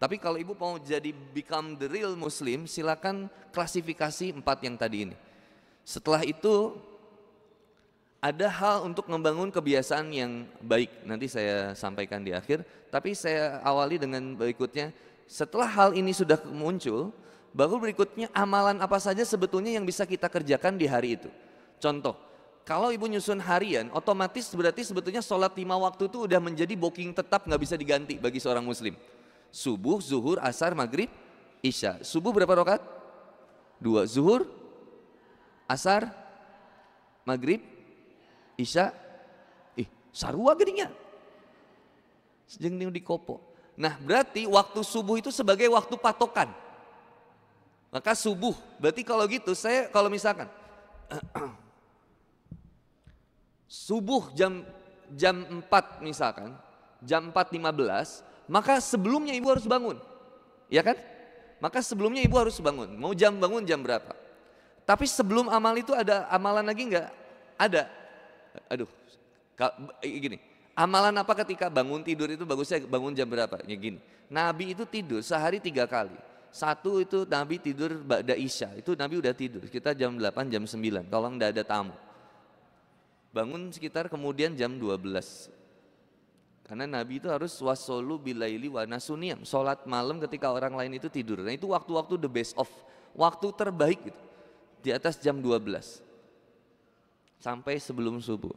Tapi kalau ibu mau jadi become the real Muslim, silakan klasifikasi 4 yang tadi ini. Setelah itu ada hal untuk membangun kebiasaan yang baik. Nanti saya sampaikan di akhir. Tapi saya awali dengan berikutnya. Setelah hal ini sudah muncul, baru berikutnya amalan apa saja sebetulnya yang bisa kita kerjakan di hari itu. Contoh, kalau ibu nyusun harian, otomatis berarti sebetulnya sholat 5 waktu itu udah menjadi booking tetap, nggak bisa diganti bagi seorang muslim. Subuh, zuhur, asar, maghrib, isya. Subuh berapa rakaat? 2. Zuhur, asar, maghrib, isya. Sarua gedinya. Sejeng di kopo. Nah berarti waktu subuh itu sebagai waktu patokan. Maka subuh, berarti kalau gitu saya kalau misalkan subuh jam 4 misalkan, jam 4.15, maka sebelumnya ibu harus bangun, ya kan? Maka sebelumnya ibu harus bangun, mau bangun jam berapa? Tapi sebelum amal itu ada amalan lagi nggak? Ada. Aduh, gini, amalan apa ketika bangun tidur itu bagusnya bangun jam berapa? Ya gini, Nabi itu tidur sehari 3 kali. Satu itu Nabi tidur ba'da isya, itu Nabi udah tidur, kita jam 8, jam 9, kalau nggak ada tamu. Bangun sekitar kemudian jam 12. Karena Nabi itu harus wasolu bilaili wa nasuniyam, sholat malam ketika orang lain itu tidur. Nah itu waktu-waktu the best of, waktu terbaik gitu. Di atas jam 12 sampai sebelum subuh.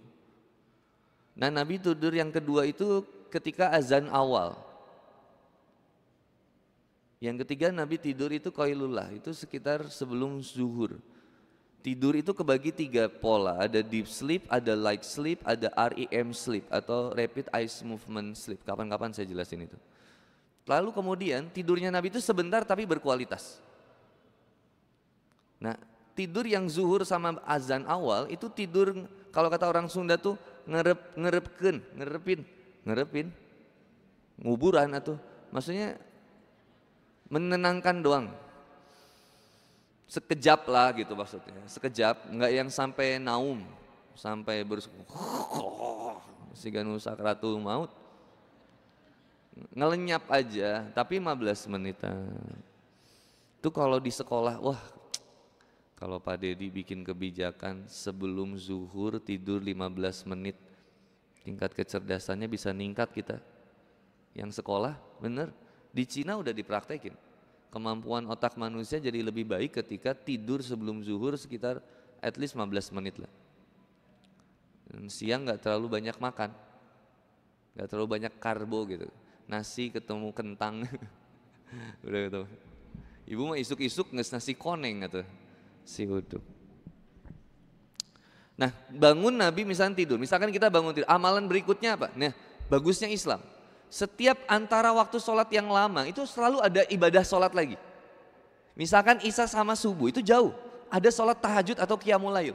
Nah Nabi tidur yang kedua itu ketika azan awal. Yang ketiga Nabi tidur itu qailullah, itu sekitar sebelum zuhur. Tidur itu kebagi 3 pola, ada deep sleep, ada light sleep, ada REM sleep atau rapid eye movement sleep. Kapan-kapan saya jelasin itu. Lalu kemudian tidurnya Nabi itu sebentar tapi berkualitas. Nah tidur yang zuhur sama azan awal itu tidur, kalau kata orang Sunda tuh ngerepin, nguburan atau maksudnya menenangkan doang. Sekejap lah gitu maksudnya, sekejap, nggak yang sampai naum, sampai siganu sakratul maut, ngelenyap aja, tapi 15 menitan. Itu kalau di sekolah, wah, kalau Pak Dedi bikin kebijakan sebelum zuhur tidur 15 menit, tingkat kecerdasannya bisa ningkat kita. Yang sekolah, bener, di Cina udah dipraktekin. Kemampuan otak manusia jadi lebih baik ketika tidur sebelum zuhur sekitar at least 15 menit lah. Dan siang nggak terlalu banyak makan, nggak terlalu banyak karbo gitu. Nasi ketemu kentang, udah gitu. Ibu mah isuk-isuk nasi koneng atau si uduk. Nah bangun Nabi misalnya tidur, misalkan kita bangun tidur, amalan berikutnya apa? Nah bagusnya Islam. Setiap antara waktu sholat yang lama itu selalu ada ibadah sholat lagi. Misalkan isya sama subuh itu jauh, ada sholat tahajud atau qiyamul lail.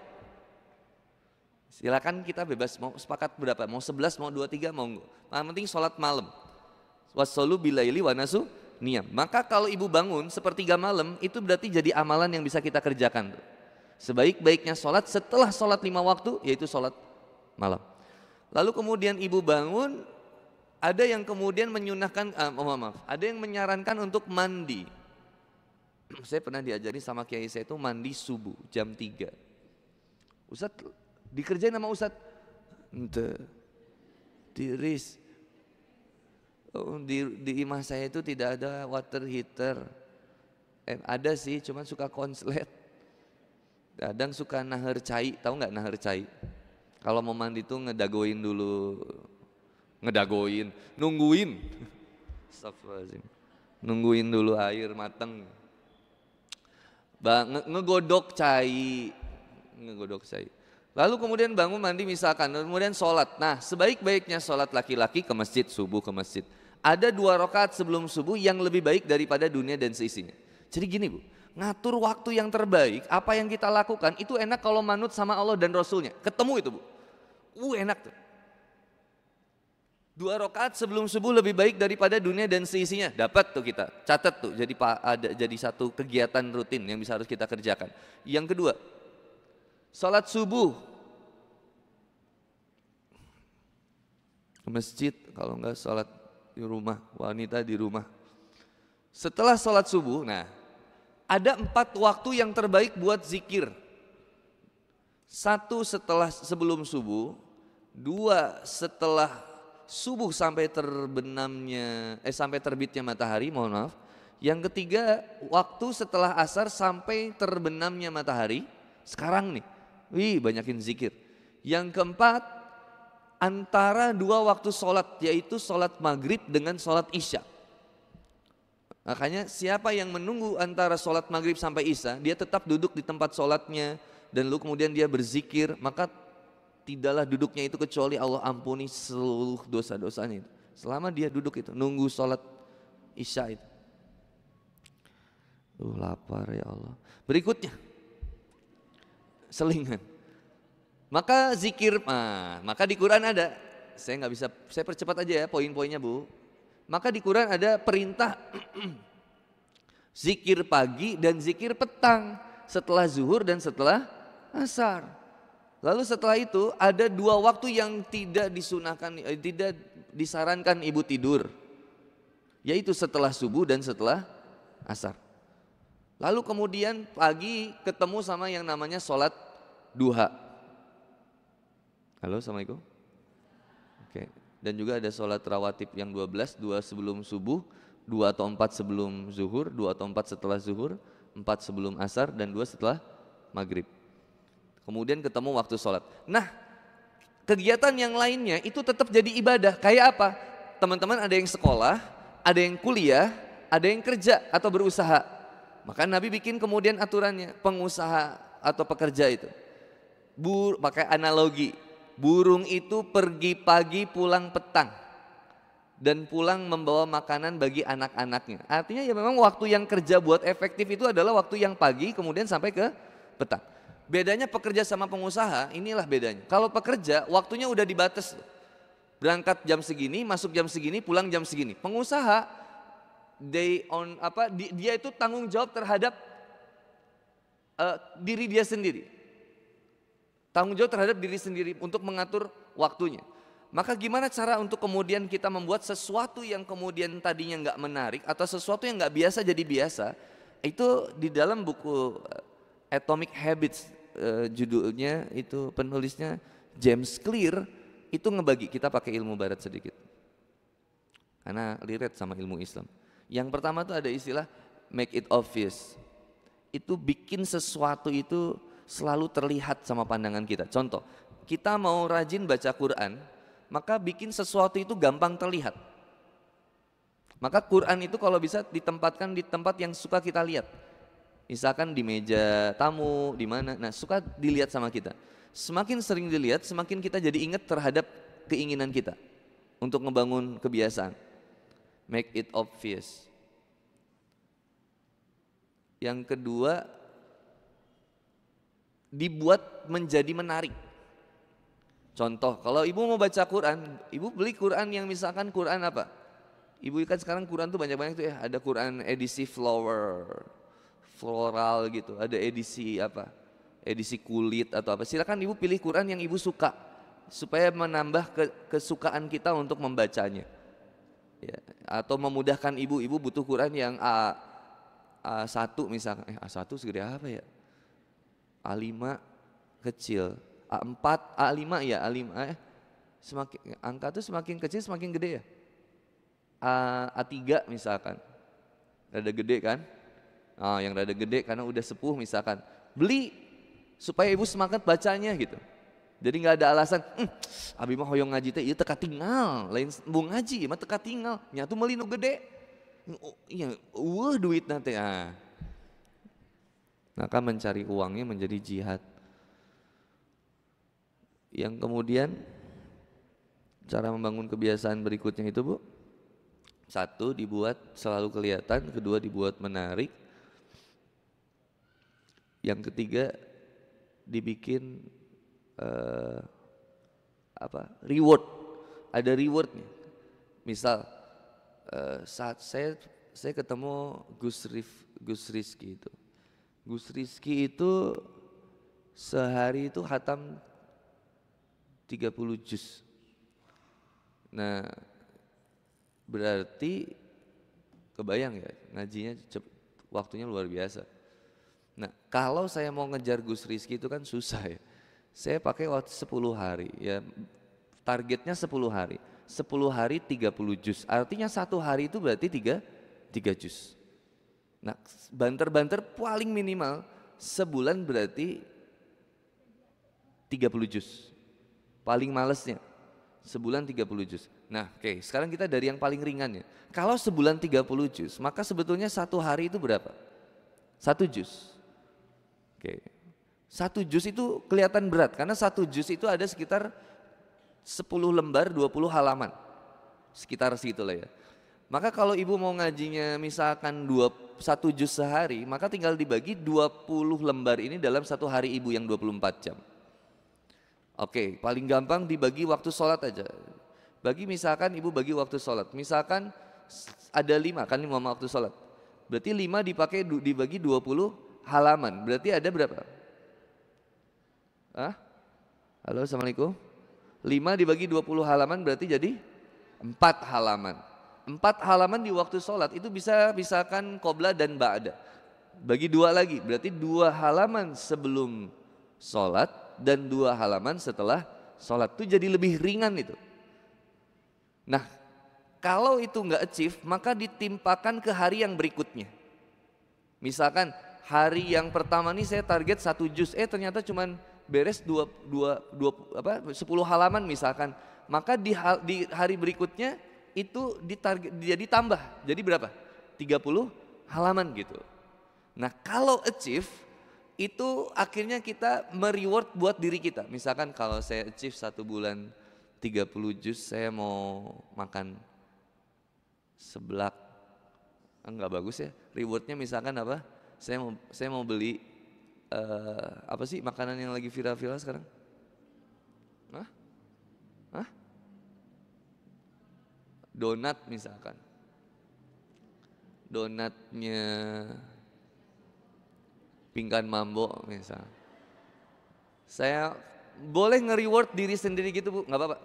Silakan kita bebas, mau sepakat berapa, mau 11, mau 23, mau enggak. Yang penting sholat malam. Wassolu bilaili wa nasu niyam. Maka kalau ibu bangun sepertiga malam itu berarti jadi amalan yang bisa kita kerjakan. Sebaik-baiknya sholat setelah sholat 5 waktu yaitu sholat malam. Lalu kemudian ibu bangun, ada yang kemudian menyunahkan, ada yang menyarankan untuk mandi. Saya pernah diajari sama kiai saya itu mandi subuh jam 3. Ustadz dikerjain sama Ustadz, ente tiris. Di imah saya itu tidak ada water heater. Ada sih, cuman suka konslet. Kadang suka nahar cai, tahu nggak nahar cai? Kalau mau mandi tuh ngedagoin dulu. Nungguin. Astagfirullahaladzim. Nungguin dulu air mateng. Ngegodok cai. Lalu kemudian bangun mandi misalkan, kemudian sholat. Nah, sebaik-baiknya sholat laki-laki ke masjid, subuh ke masjid. Ada 2 rakaat sebelum subuh yang lebih baik daripada dunia dan seisinya. Jadi gini Bu, ngatur waktu yang terbaik, apa yang kita lakukan itu enak kalau manut sama Allah dan Rasulnya. Ketemu itu Bu, enak tuh. 2 rakaat sebelum subuh lebih baik daripada dunia dan seisinya. Dapat tuh kita, catat tuh. Jadi satu kegiatan rutin yang bisa harus kita kerjakan. Yang kedua, sholat subuh ke masjid, kalau enggak sholat di rumah, wanita di rumah. Setelah sholat subuh, nah ada 4 waktu yang terbaik buat zikir. 1 sebelum subuh, 2 setelah subuh sampai sampai terbitnya matahari, mohon maaf. Yang ketiga, waktu setelah asar sampai terbenamnya matahari. Sekarang nih, banyakin zikir. Yang keempat, antara 2 waktu sholat, yaitu sholat maghrib dengan sholat isya. Makanya siapa yang menunggu antara sholat maghrib sampai isya, dia tetap duduk di tempat sholatnya, dan lalu kemudian dia berzikir, maka tidaklah duduknya itu kecuali Allah ampuni seluruh dosa-dosanya itu. Selama dia duduk itu, nunggu sholat isya itu. Lapar ya Allah. Berikutnya, selingan. Maka zikir, maka di Quran ada, saya percepat aja ya poin-poinnya Bu. Maka di Quran ada perintah zikir pagi dan zikir petang, setelah zuhur dan setelah asar. Lalu setelah itu ada 2 waktu yang tidak disarankan ibu tidur, yaitu setelah subuh dan setelah asar. Lalu kemudian pagi ketemu sama yang namanya sholat duha. Halo, assalamualaikum. Oke. Dan juga ada sholat rawatib yang 12, 2 sebelum subuh, 2 atau 4 sebelum zuhur, 2 atau 4 setelah zuhur, 4 sebelum asar, dan 2 setelah maghrib. Kemudian ketemu waktu sholat. Nah, kegiatan yang lainnya itu tetap jadi ibadah. Kayak apa? Teman-teman ada yang sekolah, ada yang kuliah, ada yang kerja atau berusaha. Maka Nabi bikin kemudian aturannya, pengusaha atau pekerja itu. Pakai analogi, burung itu pergi pagi pulang petang. Dan pulang membawa makanan bagi anak-anaknya. Artinya ya memang waktu yang kerja buat efektif itu adalah waktu yang pagi kemudian sampai ke petang. Bedanya pekerja sama pengusaha, inilah bedanya. Kalau pekerja waktunya udah dibatas, berangkat jam segini, masuk jam segini, pulang jam segini. Pengusaha dia itu tanggung jawab terhadap diri dia sendiri. Tanggung jawab terhadap diri sendiri untuk mengatur waktunya. Maka gimana cara untuk kemudian kita membuat sesuatu yang kemudian tadinya nggak menarik atau sesuatu yang nggak biasa jadi biasa? Itu di dalam buku Atomic Habits, judulnya itu penulisnya James Clear, itu ngebagi, kita pakai ilmu barat sedikit karena liret sama ilmu Islam. Yang pertama tuh ada istilah make it obvious. Itu bikin sesuatu itu selalu terlihat sama pandangan kita. Contoh, kita mau rajin baca Quran, maka bikin sesuatu itu gampang terlihat. Maka Quran itu kalau bisa ditempatkan di tempat yang suka kita lihat. Misalkan di meja tamu, di mana, nah suka dilihat sama kita. Semakin sering dilihat, semakin kita jadi ingat terhadap keinginan kita untuk ngebangun kebiasaan. Make it obvious. Yang kedua, dibuat menjadi menarik. Contoh, kalau ibu mau baca Quran, ibu beli Quran yang misalkan Quran apa? Ibu kan sekarang Quran tuh banyak-banyak tuh ya, ada Quran edisi floral gitu, ada edisi apa, edisi kulit atau apa. Silakan ibu pilih Quran yang ibu suka supaya menambah kesukaan kita untuk membacanya ya. Atau memudahkan ibu butuh Quran yang A1 misalkan, A1 segede apa ya, A5 kecil, A4, A5 ya, A5 semakin angka tuh semakin kecil semakin gede ya. A3 misalkan, rada gede kan. Yang rada gede karena udah sepuh misalkan, beli supaya ibu semangat bacanya gitu. Jadi nggak ada alasan, abi mah hoyong ngaji teh ieu teka tinggal, lain bung ngaji mah teka tinggal, nyatu meuli nu gede. Iya, duit nanti. Maka mencari uangnya menjadi jihad. Yang kemudian cara membangun kebiasaan berikutnya itu Bu, satu dibuat selalu kelihatan, kedua dibuat menarik, yang ketiga dibikin reward, ada rewardnya. Misal saat saya ketemu Gus Rizky itu, Gus Rizky itu sehari itu khatam 30 juz. Nah, berarti kebayang ya ngajinya waktunya luar biasa. Nah, kalau saya mau ngejar Gus Rizky itu kan susah ya. Saya pakai waktu 10 hari ya. Targetnya 10 hari. 10 hari 30 juz. Artinya satu hari itu berarti 3 juz. Nah, banter-banter paling minimal sebulan berarti 30 juz. Paling malesnya sebulan 30 juz. Nah, oke, sekarang kita dari yang paling ringannya. Kalau sebulan 30 juz, maka sebetulnya satu hari itu berapa? 1 juz. Oke. 1 juz itu kelihatan berat karena 1 juz itu ada sekitar 10 lembar 20 halaman. Sekitar segitulah ya. Maka kalau ibu mau ngajinya misalkan 1 juz sehari, maka tinggal dibagi 20 lembar ini dalam satu hari ibu yang 24 jam. Oke, paling gampang dibagi waktu sholat aja. Bagi misalkan ibu bagi waktu sholat. Misalkan ada 5 kan 5 waktu sholat. Berarti 5 dibagi 20 halaman. Berarti ada berapa? Halo, Assalamualaikum. 5 dibagi 20 halaman berarti jadi 4 halaman. 4 halaman di waktu sholat itu bisa misalkan qobla dan ba'da. Bagi 2 lagi, berarti 2 halaman sebelum sholat dan 2 halaman setelah sholat. Itu jadi lebih ringan itu. Nah, kalau itu nggak achieve, maka ditimpakan ke hari yang berikutnya. Misalkan hari yang pertama nih saya target 1 juz, ternyata cuman beres 10 halaman misalkan. Maka di hari berikutnya itu jadi tambah. Jadi berapa? 30 halaman gitu. Nah, kalau achieve itu akhirnya kita mereward buat diri kita. Misalkan kalau saya achieve 1 bulan 30 juz, saya mau makan seblak. Enggak bagus ya. Rewardnya misalkan apa? Saya mau beli apa sih makanan yang lagi viral-viral sekarang? Donat misalkan. Donatnya Pingkan Mambo misal. Saya boleh nge-reward diri sendiri gitu Bu, nggak apa-apa.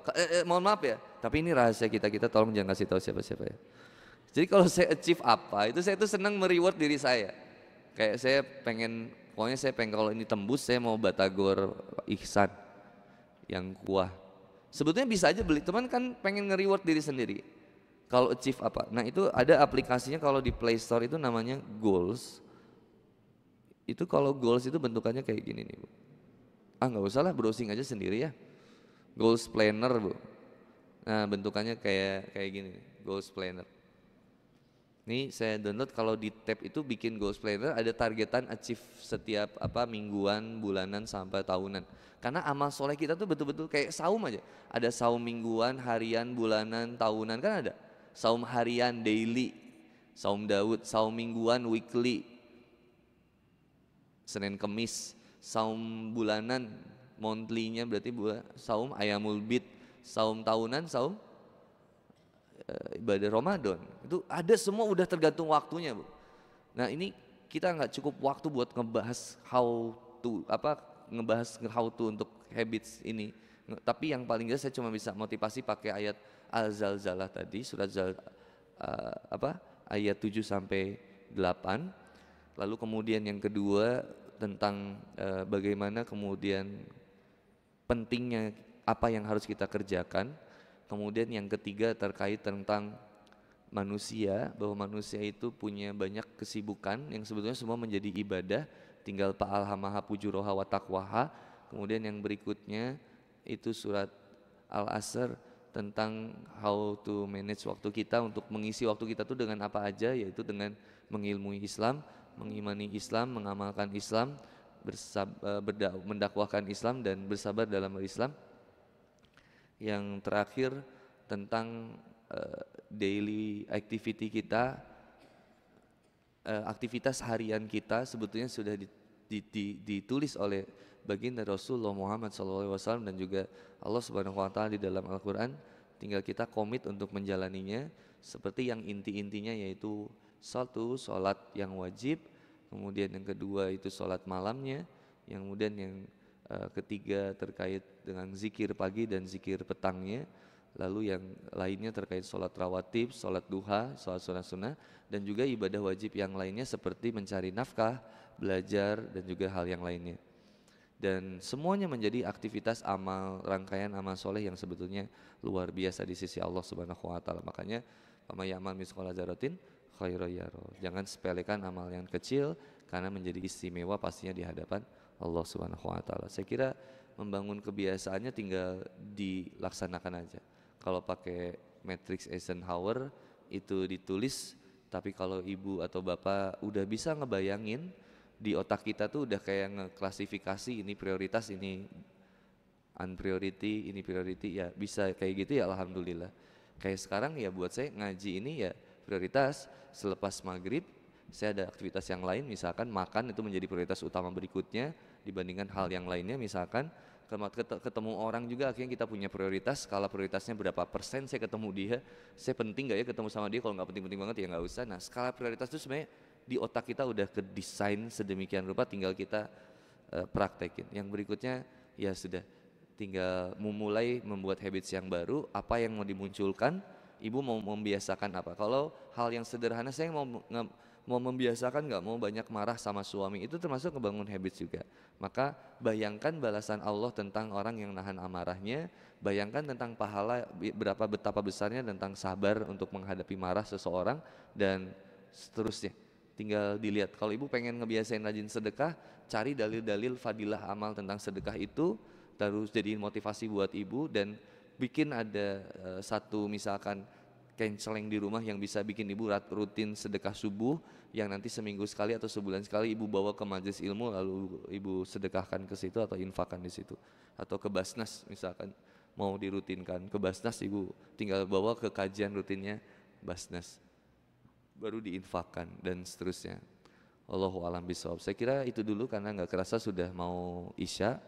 Mohon maaf ya, tapi ini rahasia kita tolong jangan kasih tahu siapa-siapa ya. Jadi kalau saya achieve apa, itu saya tuh senang me-reward diri saya. Kayak saya pengen, pokoknya saya pengen kalau ini tembus saya mau batagor ihsan yang kuah. Sebetulnya bisa aja beli, teman kan pengen nge-reward diri sendiri. Kalau achieve apa? Nah itu ada aplikasinya kalau di Play Store itu namanya Goals. Itu kalau goals itu bentukannya kayak gini nih Bu. Nggak usah lah, browsing aja sendiri ya. Goals Planner Bu. Nah bentukannya kayak gini, Goals Planner. Nih saya download, kalau di tab itu bikin Goals Planner ada targetan achieve setiap mingguan, bulanan sampai tahunan. Karena amal soleh kita tuh betul-betul kayak saum aja. Ada saum mingguan, harian, bulanan, tahunan kan ada. Saum harian, daily, saum Daud, saum mingguan, weekly, Senin Kemis, saum bulanan, monthly-nya berarti saum Ayamul Bid, saum tahunan, saum ibadah Ramadan. Itu ada semua, udah tergantung waktunya Bu. Nah ini kita nggak cukup waktu buat ngebahas how to untuk habits ini. Tapi yang paling jelas saya cuma bisa motivasi pakai ayat Al-Zalzalah tadi, surat ayat 7 sampai 8. Lalu kemudian yang kedua tentang bagaimana kemudian pentingnya apa yang harus kita kerjakan. Kemudian yang ketiga terkait tentang manusia, bahwa manusia itu punya banyak kesibukan yang sebetulnya semua menjadi ibadah, tinggal fa'alhamaha fujuroha wa taqwaha. Kemudian yang berikutnya itu surat Al-Asr tentang how to manage waktu kita, untuk mengisi waktu kita tuh dengan apa aja, yaitu dengan mengilmui Islam, mengimani Islam, mengamalkan Islam, mendakwahkan Islam dan bersabar dalam berislam. Yang terakhir tentang daily activity kita, aktivitas harian kita sebetulnya sudah ditulis oleh baginda Rasulullah Muhammad SAW dan juga Allah Subhanahu Wa Taala di dalam Al-Quran. Tinggal kita komit untuk menjalaninya seperti yang inti-intinya, yaitu satu, sholat yang wajib, kemudian yang kedua itu sholat malamnya, yang kemudian yang ketiga terkait dengan zikir pagi dan zikir petangnya, lalu yang lainnya terkait sholat rawatib, sholat duha, sholat sunnah-sunnah, dan juga ibadah wajib yang lainnya seperti mencari nafkah, belajar, dan juga hal yang lainnya. Dan semuanya menjadi aktivitas amal, rangkaian amal soleh yang sebetulnya luar biasa di sisi Allah Subhanahu Wa Taala. Makanya may ya'mal mithqala dzarratin khairan yarah. Jangan sepelekan amal yang kecil karena menjadi istimewa pastinya di hadapan Allah Subhanahu Wa Taala. Saya kira membangun kebiasaannya tinggal dilaksanakan aja. Kalau pakai matrix Eisenhower itu ditulis, tapi kalau ibu atau bapak udah bisa ngebayangin, di otak kita tuh udah kayak ngeklasifikasi ini prioritas, ini unpriority, ini priority, ya bisa kayak gitu ya alhamdulillah. Kayak sekarang ya buat saya ngaji ini ya prioritas, selepas maghrib saya ada aktivitas yang lain, misalkan makan itu menjadi prioritas utama berikutnya dibandingkan hal yang lainnya. Misalkan ketemu orang juga akhirnya kita punya prioritas, skala prioritasnya berapa persen saya ketemu dia, saya penting gak ya ketemu sama dia, kalau nggak penting-penting banget ya nggak usah. Nah skala prioritas itu sebenarnya di otak kita udah kedesain sedemikian rupa, tinggal kita praktekin. Yang berikutnya ya sudah, tinggal memulai membuat habits yang baru. Apa yang mau dimunculkan, ibu mau membiasakan apa. Kalau hal yang sederhana, saya mau membiasakan nggak mau banyak marah sama suami, itu termasuk ngebangun habits juga. Maka bayangkan balasan Allah tentang orang yang nahan amarahnya, bayangkan tentang pahala betapa besarnya tentang sabar untuk menghadapi marah seseorang, dan seterusnya. Tinggal dilihat. Kalau ibu pengen ngebiasain rajin sedekah, cari dalil-dalil fadilah amal tentang sedekah itu, terus jadiin motivasi buat ibu, dan bikin ada satu misalkan canceling di rumah yang bisa bikin ibu rutin sedekah subuh, yang nanti seminggu sekali atau sebulan sekali ibu bawa ke majelis ilmu, lalu ibu sedekahkan ke situ atau infakkan di situ. Atau ke Basnas misalkan mau dirutinkan ke Basnas, ibu tinggal bawa ke kajian rutinnya Basnas, baru diinfakkan dan seterusnya. Allahu a'lam bishawab. Saya kira itu dulu karena nggak kerasa sudah mau isya.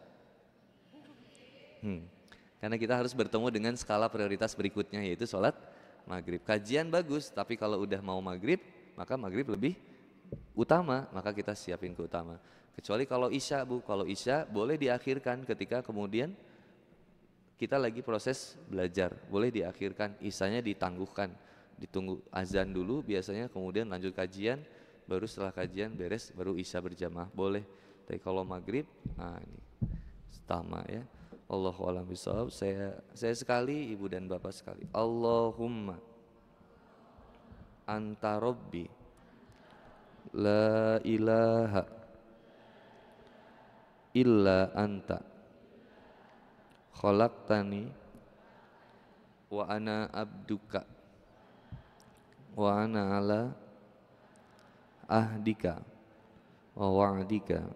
Karena kita harus bertemu dengan skala prioritas berikutnya, yaitu sholat maghrib. Kajian bagus, tapi kalau udah mau maghrib, maka maghrib lebih utama, maka kita siapin ke utama. Kecuali kalau isya, Bu, kalau isya boleh diakhirkan ketika kemudian kita lagi proses belajar, boleh diakhirkan, isyanya ditangguhkan, ditunggu azan dulu biasanya, kemudian lanjut kajian, baru setelah kajian beres baru isya berjamaah, boleh. Tapi kalau maghrib, nah ini utama ya. Allahu a'lam bishawab. Saya sekali, ibu dan bapak sekali. Allahumma anta rabbi la ilaha illa anta khalaqtani wa ana abduka wa ana ala ahdika wa wa'dika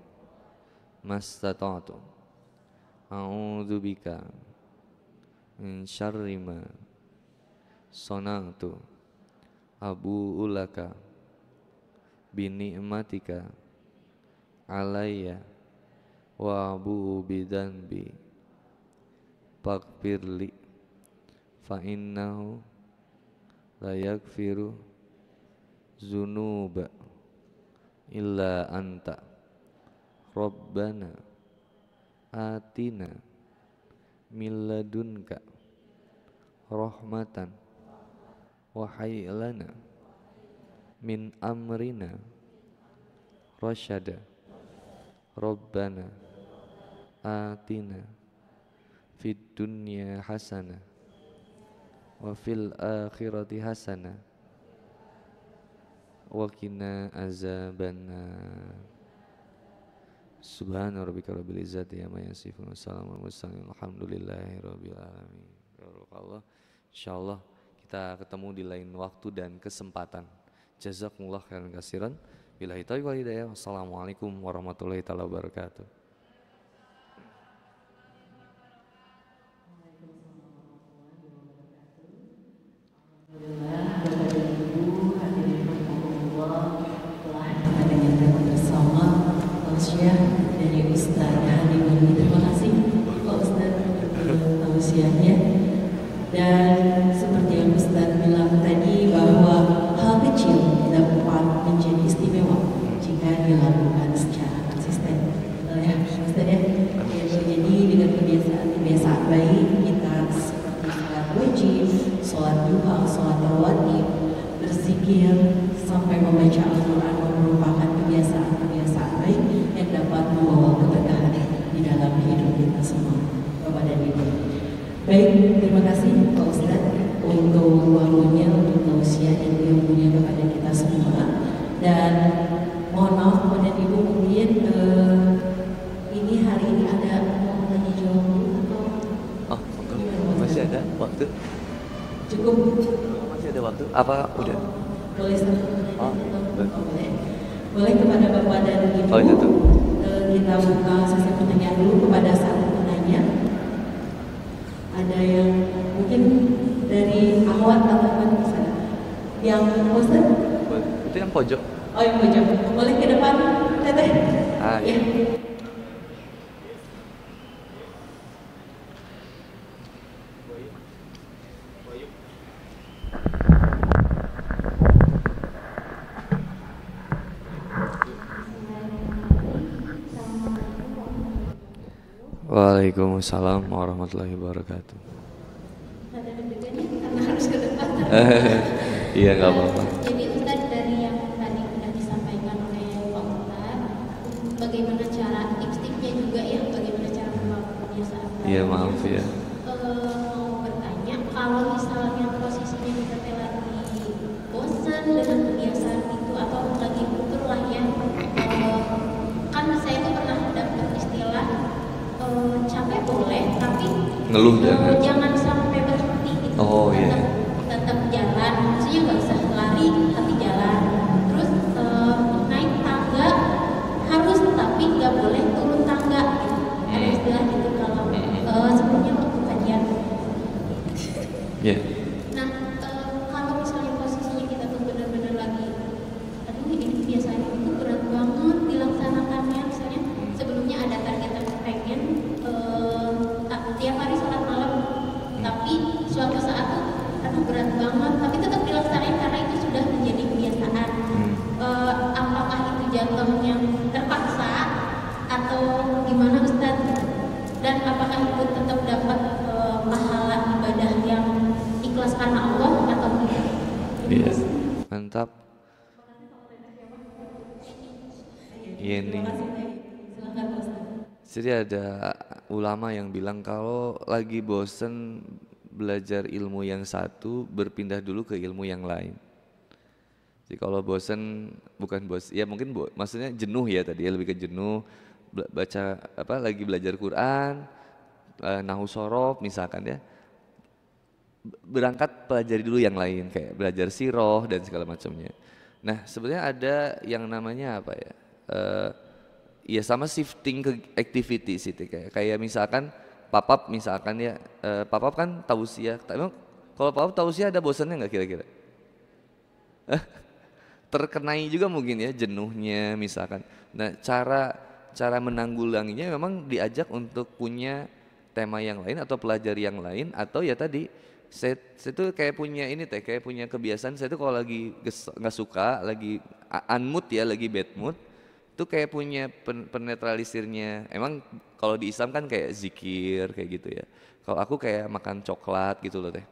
mastata'tu. A'udzubika min syarri ma sana'tu abu'u laka bi ni'matika alayya wa abu'u bidzanbi faghfirli fa innahu la yaghfiru dzunuba illa anta rabbana atina min ladunka rahmatan wa hayyi lana min amrina rasyada rabbana atina fid dunya hasanah wa fil akhirati hasanah wa qina azabannar. Subhana rabbika rabbil izzati amma yasifun, wassalamu alal mursalin, alhamdulillahi rabbil alamin. Allah, insyaallah kita ketemu di lain waktu dan kesempatan. Jazakumullah khairan katsiran. Billahi taufiq wal hidayah. Wassalamualaikum warahmatullahi taala wabarakatuh. Waalaikumsalam. Alhamdulillah, Bapak dan Ibu hadirin rahimakumullah, telah kita dengarkan bersama tausiah dari Ustaz Hadi Bani. Terima kasih Pak Ustaz untuk tausiahnya. Dan seperti yang Ustaz bilang tadi bahwa hal kecil dapat menjadi istimewa jika dilakukan secara konsisten. Betul ya Ustaz ya? Jadi dengan kebiasaan baik kita seperti sholat wajib, sholat duha, sholat rawatib, berzikir sampai membaca Al-Quran merupakan kebiasaan baik yang dapat membawa keberkahan di dalam hidup kita semua, Bapak dan Ibu. Baik, terima kasih Pak Ustadz untuk waktunya, untuk tausiah dan ilmunya kepada kita semua. Dan mohon maaf Bapak dan Ibu, mungkin ini hari ini ada mau tanya jawab atau? Oh, masih ada waktu? Cukup. Masih ada waktu? Apa udah? Boleh satu pertanyaan? Oh, boleh. Boleh kepada Bapak dan Ibu. Oh, itu. Kita buka sesi pertanyaan dulu kepada satu penanya. Ada yang mungkin dari Ahwat atau apa bisa? Yang Ustaz? Itu yang pojok. Oh, yang pojok. Boleh ke depan, Teteh? Ah, ya. Waalaikumsalam warahmatullahi wabarakatuh. Ada deg-degannya karena harus ke depan. Iya, nggak apa-apa. Jadi Ustaz, dari yang tadi sudah disampaikan oleh Pak Ustaz, bagaimana cara tips-tipsnya juga ya, bagaimana cara membangun kebiasaan. Iya, maaf ya. Mau bertanya, kalau misalnya posisinya kita teh lagi bosan dengan kebiasaan itu atau lagi butuh lah ya, kan saya tuh pernah dapat istilah capek boleh, tapi Ngeluh jangan. jangan sampai berhenti gitu. Oh, iya. Tetap jalan, maksudnya nggak usah lari tapi jalan. Terus naik tangga harus, tapi nggak boleh turun tangga gitu. Ada istilah gitu kalau sebelumnya waktu kajian. Iya. Nah, kalau misalnya posisinya kita tuh benar-benar lagi, aduh ini biasanya itu berat banget dilaksanakannya. Misalnya sebelumnya ada target yang pengen tiap hari sholat malam, tapi suatu saat tuh aduh berat banget, tapi tetap dilaksanain karena itu sudah menjadi kebiasaan. Apakah itu jatuhnya terpaksa atau gimana Ustaz? Dan apakah itu tetap dapat pahala ibadah yang ikhlas karena Allah atau tidak? Iya. Mantap. Iya nih. Silakan Pak Ustaz. Jadi ada ulama yang bilang kalau lagi bosen belajar ilmu yang satu, berpindah dulu ke ilmu yang lain. Jadi kalau bosen, bukan ya mungkin maksudnya jenuh ya tadi ya, lebih ke jenuh, baca apa lagi belajar Quran, nahu sorof misalkan ya, berangkat pelajari dulu yang lain kayak belajar siroh dan segala macamnya. Nah sebenarnya ada yang namanya apa ya? Ya sama shifting ke activity sih kayak misalkan papap misalkan ya, papap kan tausiah. Tapi kalau papap tausiah ada bosannya nggak kira-kira? Terkenai juga mungkin ya jenuhnya misalkan. Nah cara menanggulanginya memang diajak untuk punya tema yang lain atau pelajari yang lain, atau ya tadi saya tuh kayak punya ini kayak punya kebiasaan, saya tuh kalau lagi nggak suka, lagi unmood ya, lagi bad mood, itu kayak punya penetralisirnya. Emang kalau di Islam kan kayak zikir kayak gitu ya. Kalau aku kayak makan coklat gitu loh teh.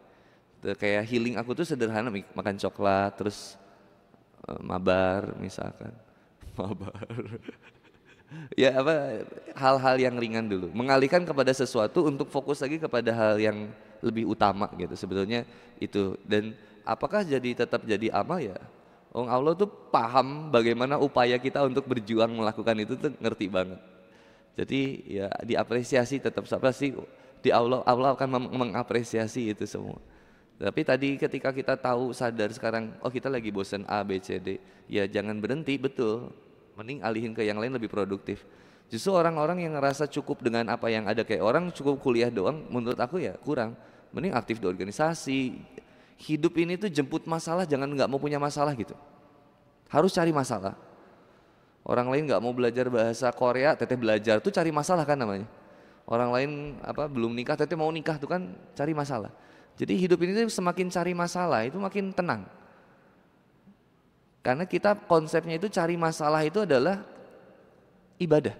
Kayak healing aku tuh sederhana, makan coklat terus mabar misalkan. Mabar. Ya apa, hal-hal yang ringan dulu. Mengalihkan kepada sesuatu untuk fokus lagi kepada hal yang lebih utama gitu sebetulnya itu. Dan apakah tetap jadi amal ya? Allah tuh paham bagaimana upaya kita untuk berjuang melakukan itu tuh ngerti banget. Jadi ya diapresiasi tetap sih di Allah akan mengapresiasi itu semua. Tapi tadi ketika kita tahu sadar sekarang, oh kita lagi bosan A B C D, ya jangan berhenti, betul. Mending alihin ke yang lain lebih produktif. Justru orang-orang yang ngerasa cukup dengan apa yang ada, kayak orang cukup kuliah doang, menurut aku ya kurang. Mending aktif di organisasi, hidup ini tuh jemput masalah, jangan nggak mau punya masalah gitu. Harus cari masalah. Orang lain nggak mau belajar bahasa Korea, teteh belajar tuh cari masalah kan namanya. Orang lain belum nikah, teteh mau nikah tuh kan cari masalah. Jadi hidup ini tuh semakin cari masalah itu makin tenang. Karena kita konsepnya itu cari masalah itu adalah ibadah.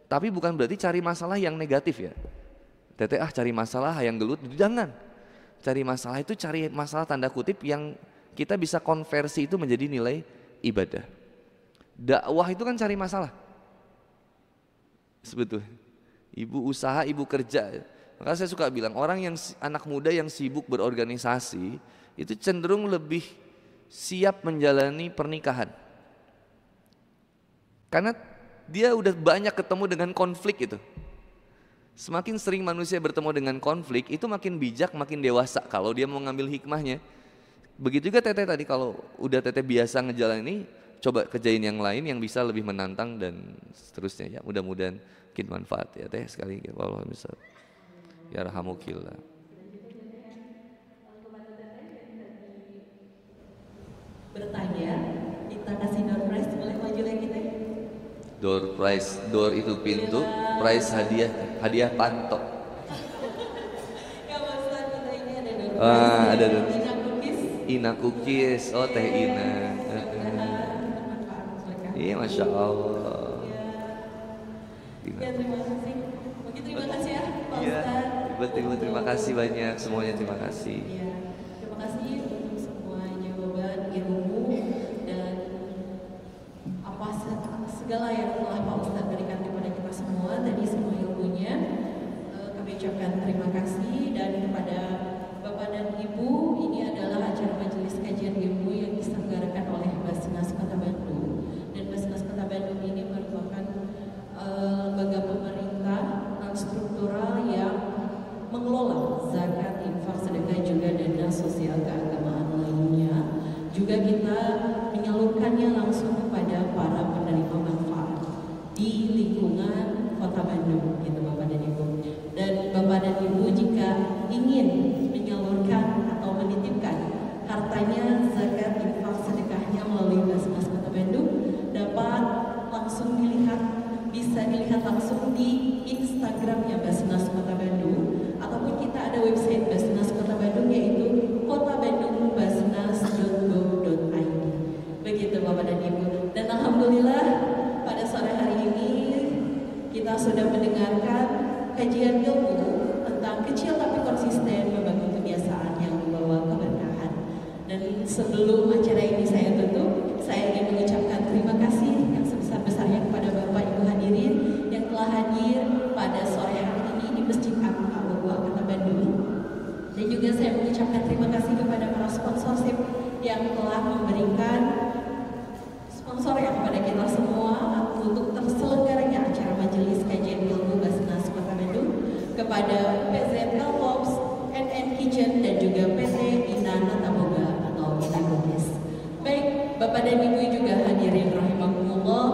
Tapi bukan berarti cari masalah yang negatif ya. Teteh cari masalah yang gelut, jangan. Cari masalah itu cari masalah tanda kutip yang kita bisa konversi itu menjadi nilai ibadah. Dakwah itu kan cari masalah. Sebetulnya ibu usaha, ibu kerja. Maka saya suka bilang orang yang anak muda yang sibuk berorganisasi itu cenderung lebih siap menjalani pernikahan. Karena dia udah banyak ketemu dengan konflik itu. Semakin sering manusia bertemu dengan konflik itu makin bijak, makin dewasa kalau dia mau ngambil hikmahnya. Begitu juga teteh tadi, kalau udah teteh biasa ngejalan ini, coba kerjain yang lain yang bisa lebih menantang dan seterusnya ya. Mudah-mudahan bikin manfaat ya teh sekali ya Allah misal. Ya rahamukillah. Bertanya, kita kasih door prize, boleh maju lagi teh? Door prize, door itu pintu, prize hadiah pantok. Ya Ustaz, kita ini ada door prize. Ada door. Ina Cookies. Ina Cookies, oh teh Ina. Iya, masya Allah. Ya terima kasih. Mungkin terima kasih ya Pak Iya, Ustaz. terima kasih banyak semuanya, terima kasih. Ya, terima kasih untuk semua jawaban, ilmu dan segala yang telah Pak Ustaz berikan kepada kita semua. Tadi semua ilmunya kami ucapkan terima kasih. Dan kepada Bapak dan Ibu, ini adalah acara majelis kajian ilmu yang diselenggarakan oleh Basnas Kota Bandung. Dan Basnas Kota Bandung ini merupakan lembaga pemerintah non-struktural yang mengelola zakat, infak, sedekah, juga dana sosial keagamaan lainnya. Juga kita menyalurkannya langsung kepada para penerima manfaat di lingkungan Kota Bandung, gitu Bapak dan Ibu. Dan Bapak dan Ibu jika ingin menyalurkan atau menitipkan hartanya, zakat, infak, sedekahnya melalui Basnas Kota Bandung, dapat langsung bisa dilihat langsung di Instagramnya Basnas Kota Bandung, ataupun kita ada website Basnas Kota Bandung yaitu kotabandungbasnas.go.id. Begitu Bapak dan Ibu. Dan alhamdulillah pada sore hari ini kita sudah mendengarkan kajian ilmu tentang kecil tapi konsisten membangun kebiasaan yang membawa keberkahan. Dan sebelum acara ini saya tutup, saya ingin mengucapkan terima kasih yang sebesar-besarnya kepada Bapak Ibu hadirin yang telah hadir pada sore hari ini di Masjid Agung Al-Wafa Kota Bandung. Dan juga saya mengucapkan terima kasih kepada para sponsorship yang telah memberikan sponsor yang kepada kita semua untuk terselenggaranya acara majelis kajian ilmu Basnas Kota Bandung, kepada PZ Elpops, NN Kitchen, dan juga PT Ina Nataboga atau Ina Cookies. Baik, Bapak dan Ibu juga hadirin rahimakumullah,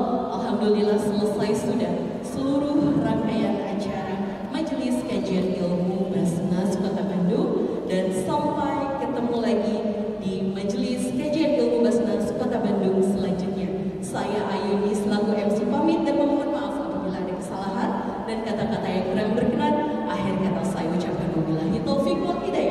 alhamdulillah selesai sudah seluruh rangkaian acara majelis kajian ilmu Basnas Kota Bandung, dan sampai ketemu lagi di majelis kajian ilmu Basnas Kota Bandung selanjutnya. Saya Ayuni selaku MC pamit dan memohon maaf apabila ada kesalahan dan kata-kata yang kurang berkenan. Akhir kata saya ucapkan wabillahi taufiq wal hidayah.